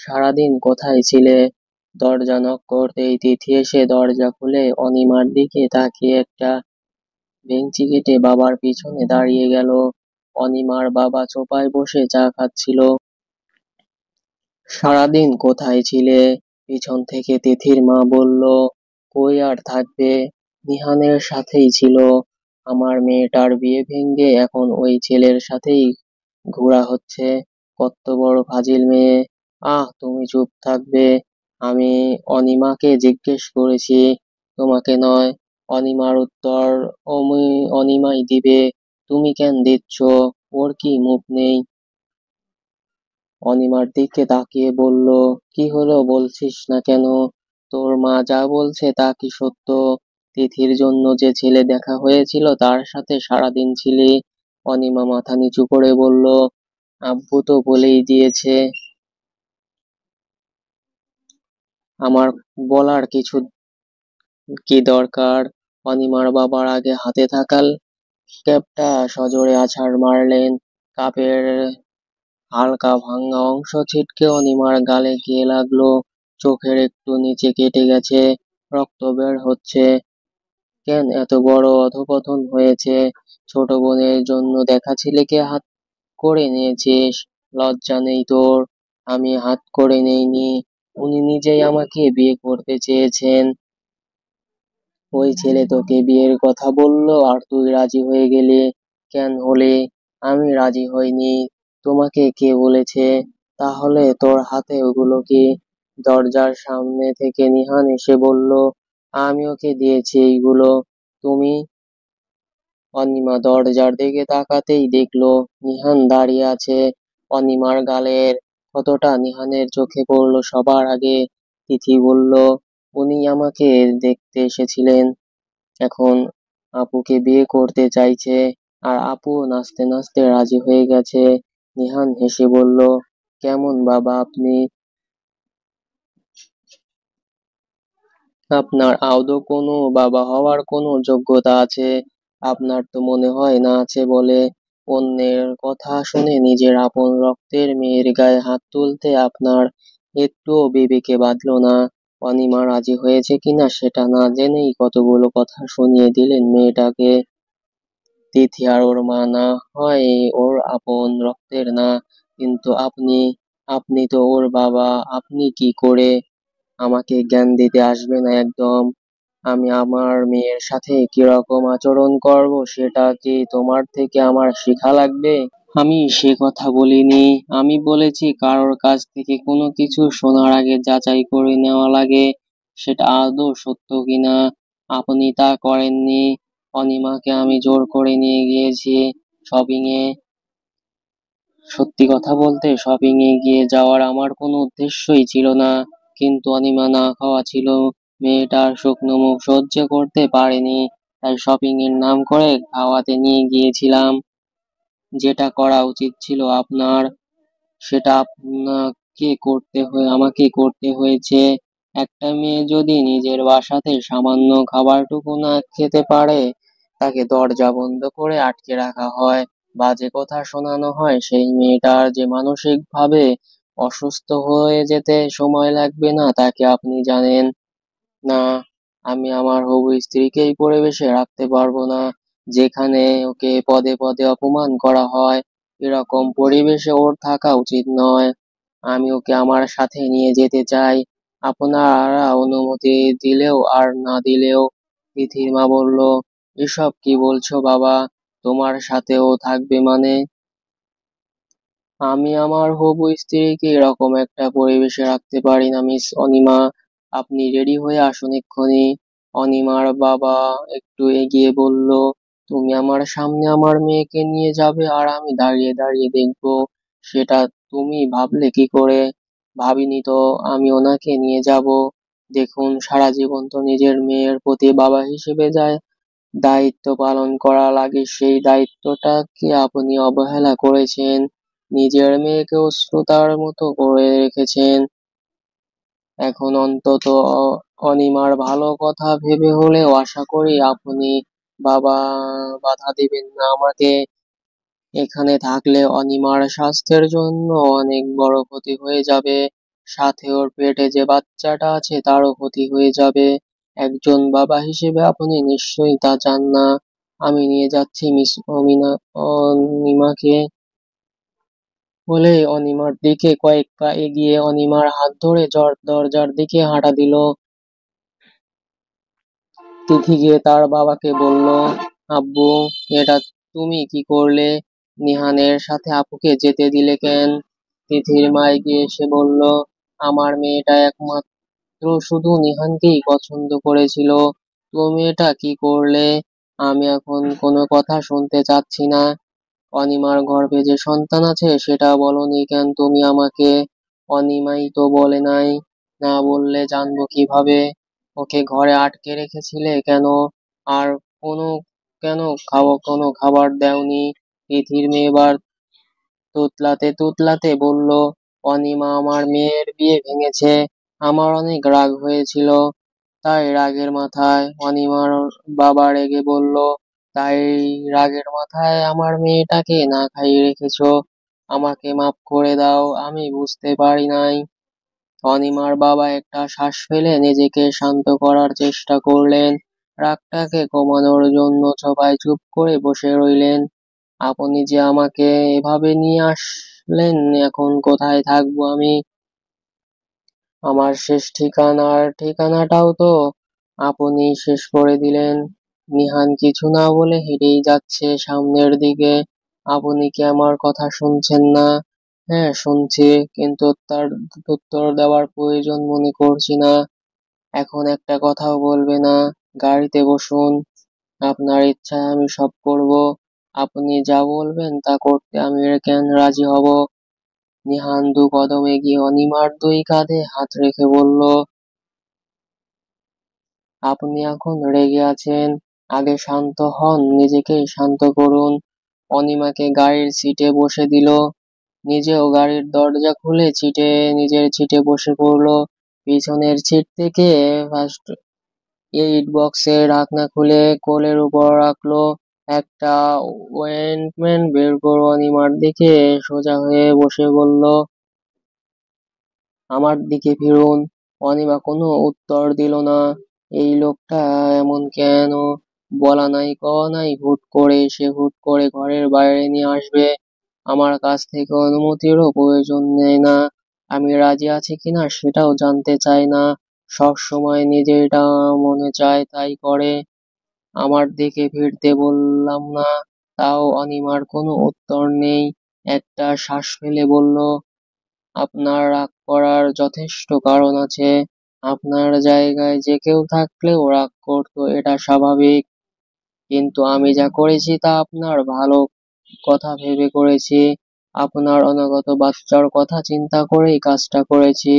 সারাদিন কোথায় ছিলে? দরজা নক করতেই তিথি এসে দরজা খুলে অনিমার দিকে তাকিয়ে একটা ভেঙচি কেটে বাবার পিছনে দাঁড়িয়ে গেল। অনিমার বাবা সোফায় বসে চা খাচ্ছিল। সারাদিন কোথায় ছিলে? পিছন থেকে তিথির মা বলল, কই আর থাকবে, নিহানের সাথেই ছিল। আমার মেয়েটার বিয়ে ভেঙে এখন ওই ছেলের সাথেই ঘোরা হচ্ছে। কত বড় ফাজিল মেয়ে। তুমি চুপ থাকবে। আমি অনিমাকে জিজ্ঞেস করেছি, তোমাকে নয়। অনিমার উত্তর অনিমাই দিবে। তুমি কেন দিচ্ছ? ওর কি মুখ নেই? অনিমার দিকে তাকিয়ে বলল, কি হলো বলছিস না কেন? তোর মা যা বলছে তা কি সত্য? তিথির জন্য যে ছেলে দেখা হয়েছিল তার সাথে সারাদিন ছিলি? অনিমা মাথা নিচু করে বলল, আব্বু তো বলেই দিয়েছে। আমার বলার কিছু কি দরকার? অনিমার বাবার আগে হাতে থাকা ক্যাপটা সজোরে আছাড় মারলেন। কাপের হালকা ভাঙা অংশ ছিটকে অনিমার গালে গিয়ে লাগলো। চোখের একটু নিচে কেটে গেছে, রক্ত বের হচ্ছে। কেন এত বড় অধঃপতন হয়েছে? ছোট বোনের জন্য দেখা ছেলেকে হাত করে নিয়েছিস? লজ্জা নেই তোর? আমি হাত করে নেইনি, উনি নিজেই আমাকে বিয়ে করতে চেয়েছেন। ওই ছেলে তোকে বিয়ের কথা বললো আর তুই রাজি হয়ে গেলি। কেন হলি? আমি রাজি হইনি। তোমাকে কে বলেছে? তাহলে তোর হাতে ওগুলো কি? দরজার সামনে থেকে নিহান এসে বলল, আমি ওকে দিয়েছি এইগুলো। তুমি? অনিমা দরজার দিকে তাকাতেই দেখলো নিহান দাঁড়িয়ে আছে। অনিমার গালের ক্ষতটা নিহানের চোখে পড়লো সবার আগে। তিথি বলল, উনি আমাকে দেখতে এসেছিলেন, এখন আপুকে বিয়ে করতে চাইছে, আর আপু নাচতে নাচতে রাজি হয়ে গেছে। নিহান হেসে বলল, কেমন বাবা আপনি? আপনার আদৌ কোনো বাবা হওয়ার কোনো যোগ্যতা আছে? আপনার তো মনে হয় না আছে বলে। অন্যের কথা শুনে নিজের আপন রক্তের মেয়ের গায়ে হাত তুলতে আপনার একটুও বিবেকে বাঁধলো না? অনিমা রাজি হয়েছে কিনা সেটা না জেনেই কতগুলো কথা শুনিয়ে দিলেন মেয়েটাকে। তিথি আর ওর মা না হয় ওর আপন রক্তের না, কিন্তু আপনি, আপনি তো ওর বাবা। আপনি কি করে? আমাকে জ্ঞান দিতে আসবে না একদম। আমি আমার মেয়ের সাথে কিরকম আচরণ করব সেটা কি তোমার থেকে আমার শেখা লাগবে? আমি সে কথা বলিনি। আমি বলেছি কারোর কাছ থেকে কোনো কিছু শোনার আগে যাচাই করে নেওয়া লাগে সেটা আদৌ সত্য কিনা। আপনি তা করেননি। অনিমাকে আমি জোর করে নিয়ে গিয়েছি শপিং এ। সত্যি কথা বলতে শপিং এ গিয়ে যাওয়ার আমার কোনো উদ্দেশ্যই ছিল না, কিন্তু অনিমা না খাওয়া ছিল। মেয়েটার শুকনো মুখ সহ্য করতে পারেনি, তাই শপিং এর নাম করে খাওয়াতে নিয়ে গিয়েছিলাম। যেটা করা উচিত ছিল আপনার, সেটা আমাকে করতে হয়েছে। একটা মেয়ে যদি নিজের বাসাতে সামান্য খাবারটুকু না খেতে পারে, তাকে দরজা বন্ধ করে আটকে রাখা হয়, বাজে কথা শোনানো হয়। সেই মেয়েটার যে মানসিকভাবে অসুস্থ হয়ে যেতে সময় লাগবে না তা কি আপনি জানেন? না, আমি আমার হবু স্ত্রীকে এই পরিবেশে রাখতে পারবো না, যেখানে ওকে পদে পদে অপমান করা হয়। এরকম পরিবেশে ওর থাকা উচিত নয়। আমি ওকে আমার সাথে নিয়ে যেতে চাই, আপনারা অনুমতি দিলেও আর না দিলেও। তিথির মা বলল, এসব কি বলছো বাবা? তোমার সাথে ও থাকবে মানে? আমি আমার হবু স্ত্রীকে এরকম একটা পরিবেশে রাখতে পারি না, মিস অনিমা। আপনি রেডি হয়ে আসুন এক্ষুনি। অনিমার বাবা একটু এগিয়ে বলল, তুমি আমার সামনে আমার মেয়েকে নিয়ে যাবে আর আমি দাঁড়িয়ে দাঁড়িয়ে দেখবো, সেটা তুমি ভাবলে কি করে? ভাবিনি তো আমি ওনাকে নিয়ে যাব। দেখুন, সারা জীবন তো নিজের মেয়ের প্রতি বাবা হিসেবে যায় দায়িত্ব পালন করা লাগে, সেই দায়িত্বটা কি আপনি অবহেলা করেছেন? নিজের মেয়েকেও শ্রোতার মতো করে রেখেছেন। এখন অন্তত অনিমার ভালো কথা ভেবে হলেও আশা করি আপনি বাবা বাধা দিবেন না আমাকে। এখানে থাকলে অনিমার স্বাস্থ্যের জন্য অনেক বড় ক্ষতি হয়ে যাবে, সাথে ওর পেটে যে বাচ্চাটা আছে তারও ক্ষতি হয়ে যাবে। একজন বাবা হিসেবে আপনি নিশ্চয়ই তা চান না। আমি নিয়ে যাচ্ছি মিস অনিমাকে। বলে অনিমার দিকে কয়েক পা এগিয়ে অনিমার হাত ধরে দরজার দিকে হাঁটা দিল। তিথি গিয়ে তার বাবাকে বলল, আব্বু, এটা তুমি কি করলে? নিহানের সাথে আপুকে যেতে দিলে কেন? তিথির মা এগিয়ে এসে বলল, আমার মেয়েটা একমাত্র শুধু নিহানকেই পছন্দ করেছিল। তুমি এটা কি করলে? আমি এখন কোনো কথা শুনতে চাচ্ছি না। অনিমার গর্ভে যে সন্তান আছে সেটা বলনি কেন তুমি আমাকে? অনিমাই তো বলে নাই। না বললে জানবো কিভাবে? ওকে ঘরে আটকে রেখেছিলে কেন? আর কোনো কেন কোনো খাবার দেওনি? তিথির মেয়ে এবার তুতলাতে তুতলাতে বলল, অনিমা আমার মেয়ের বিয়ে ভেঙেছে। আমার অনেক রাগ হয়েছিল, তাই রাগের মাথায়। অনিমার বাবা রেগে বলল, তাই রাগের মাথায় আমার মেয়েটাকে না খাইয়ে রেখেছো? আমাকে মাফ করে দাও, আমি বুঝতে পারি নাই। অনিমার বাবা একটা শ্বাস ফেলে নিজেকে শান্ত করার চেষ্টা করলেন। রাগটাকে কমানোর জন্য সবাই চুপ করে বসে রইলেন। আপনি যে আমাকে এভাবে নিয়ে আসলেন, এখন কোথায় থাকবো আমি? আমার শেষ ঠিকানাটাও তো আপনি শেষ করে দিলেন। নিহান কিছু না বলে হেঁটেই যাচ্ছে সামনের দিকে। আপনি কি আমার কথা শুনছেন না? হ্যাঁ, শুনছি, কিন্তু তার উত্তর দেওয়ার প্রয়োজন মনে করছি না। এখন একটা কথাও বলবে না? গাড়িতে বসুন, আপনার ইচ্ছায় আমি সব করব। আপনি যা বলবেন তা করতে আমি কেন রাজি হব? নিহান দু কদম এগিয়ে অনিমার দুই কাঁধে হাত রেখে বলল, আপনি এখন রেগে আছেন, আগে শান্ত হন, নিজেকেই শান্ত করুন। অনিমাকে গাড়ির সিটে বসে দিল, নিজেও গাড়ির দরজা খুলে নিজের সিটে বসে পড়ল। পিছনের সিট থেকে ফার্স্ট এইড বক্সের ঢাকনা খুলে কোলের উপর রাখলো। একটা ওয়েন্টমেন্ট বের করে অনিমার দিকে সোজা হয়ে বসে বলল, আমার দিকে ফিরুন। অনিমা কোনো উত্তর দিল না। এই লোকটা এমন কেন? বলা নাই কওয়া নাই, হুট করে ঘরের বাইরে নিয়ে আসবে। আমার কাছ থেকে অনুমতিরও প্রয়োজন নেই না। আমি রাজি আছি কিনা সেটাও জানতে চাই না। সব সময় নিজেরটা মনে চায় তাই করে। আমার দিকে ফিরতে বললাম না। তাও অনিমার কোনো উত্তর নেই। একটা শ্বাস ফেলে বলল, আপনার রাগ করার যথেষ্ট কারণ আছে। আপনার জায়গায় যে কেউ থাকলেও রাগ করতো, এটা স্বাভাবিক। কিন্তু আমি যা করেছি তা আপনার ভালো কথা ভেবে করেছি। আপনার অনাগত বাচ্চার কথা চিন্তা করেই কাজটা করেছি।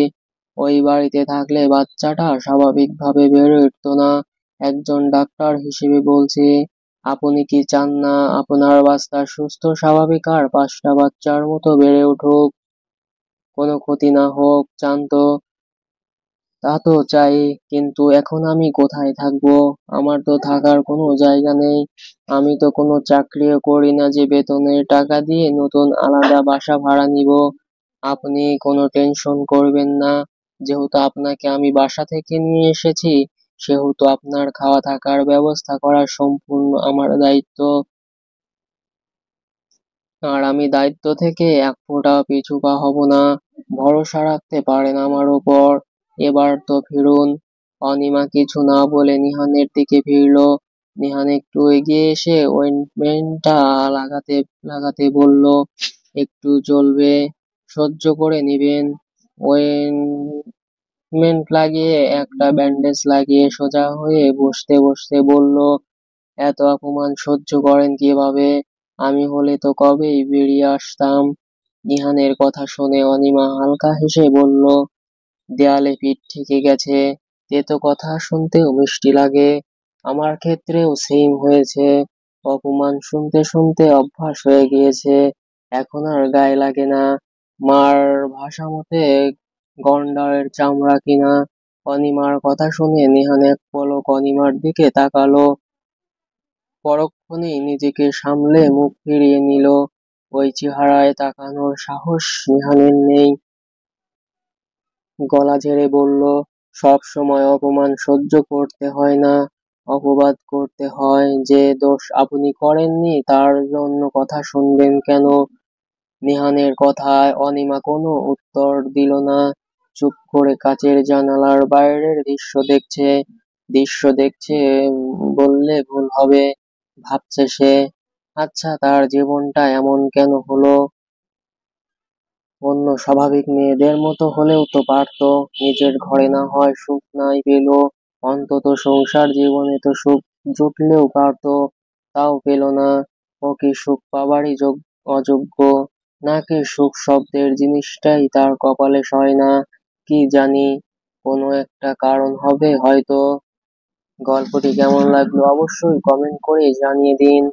ওই বাড়িতে থাকলে বাচ্চাটা স্বাভাবিকভাবে বেড়ে উঠতো না। একজন ডাক্তার হিসেবে বলছি, আপনি কি চান না আপনার বাচ্চা সুস্থ স্বাভাবিক আর 5টা বাচ্চার মতো বেড়ে উঠুক? কোনো ক্ষতি না হোক, চান তো? তা তো চাই, কিন্তু এখন আমি কোথায় থাকবো? আমার তো থাকার কোনো জায়গা নেই। আমি তো কোনো চাকরিও করি না যে বেতনের টাকা দিয়ে নতুন আলাদা বাসা ভাড়া নিব। আপনি কোনো টেনশন করবেন না। যেহেতু আপনাকে আমি বাসা থেকে নিয়ে এসেছি, সেহেতু আপনার খাওয়া থাকার ব্যবস্থা করা সম্পূর্ণ আমার দায়িত্ব। আর আমি দায়িত্ব থেকে এক ফোঁটা পিছু পা হব না। ভরসা রাখতে পারেন আমার উপর। এবার তো ফিরুন। অনিমা কিছু না বলে নিহানের দিকে ফিরল। নিহান একটু এগিয়ে এসে অয়েন্টমেন্টটা লাগাতে লাগাতে বলল, একটু চলবে, সহ্য করে নিবেন। ওয়েন্টমেন্ট লাগিয়ে একটা ব্যান্ডেজ লাগিয়ে সোজা হয়ে বসতে বসতে বলল, এত অপমান সহ্য করেন কিভাবে? আমি হলে তো কবেই বেরিয়ে আসতাম। নিহানের কথা শুনে অনিমা হালকা হেসে বলল, দেয়ালে পিঠ ঠেকে গেছে, তেতো কথা শুনতেও মিষ্টি লাগে। আমার ক্ষেত্রেও সেম হয়েছে। অপমান শুনতে শুনতে অভ্যাস হয়ে গিয়েছে, এখন আর গায়ে লাগে না। মার ভাষা মতে গন্ডারের চামড়া কিনা। অনিমার কথা শুনে নিহান এক পলক অনিমার দিকে তাকালো, পরক্ষণেই নিজেকে সামলে মুখ ফিরিয়ে নিল। ওই চেহারায় তাকানোর সাহস নিহানের নেই। গলা ঝেড়ে বলল, সব সময় অপমান সহ্য করতে হয় না, অপবাদ করতে হয়। যে দোষ আপনি করেননি তার জন্য কথা শুনবেন কেন? নিহানের কথায় অনিমা কোনো উত্তর দিল না, চুপ করে কাচের জানালার বাইরের দৃশ্য দেখছে বললে ভুল হবে। ভাবছে সে, আচ্ছা তার জীবনটা এমন কেন হলো? অন্য স্বাভাবিক মেয়েদের মতো হলেও তো পারতো। নিজের ঘরে না হয় সুখ নাই পেল, অন্তত সংসার জীবনে তো সুখ জুটলেও পারতো, তাও পেল না। ও কি সুখ পাবারই অযোগ্য, নাকি সুখ শব্দের জিনিসটাই তার কপালে সয় না? কি জানি, কোনো একটা কারণ হবে হয়তো। গল্পটি কেমন লাগলো অবশ্যই কমেন্ট করে জানিয়ে দিন।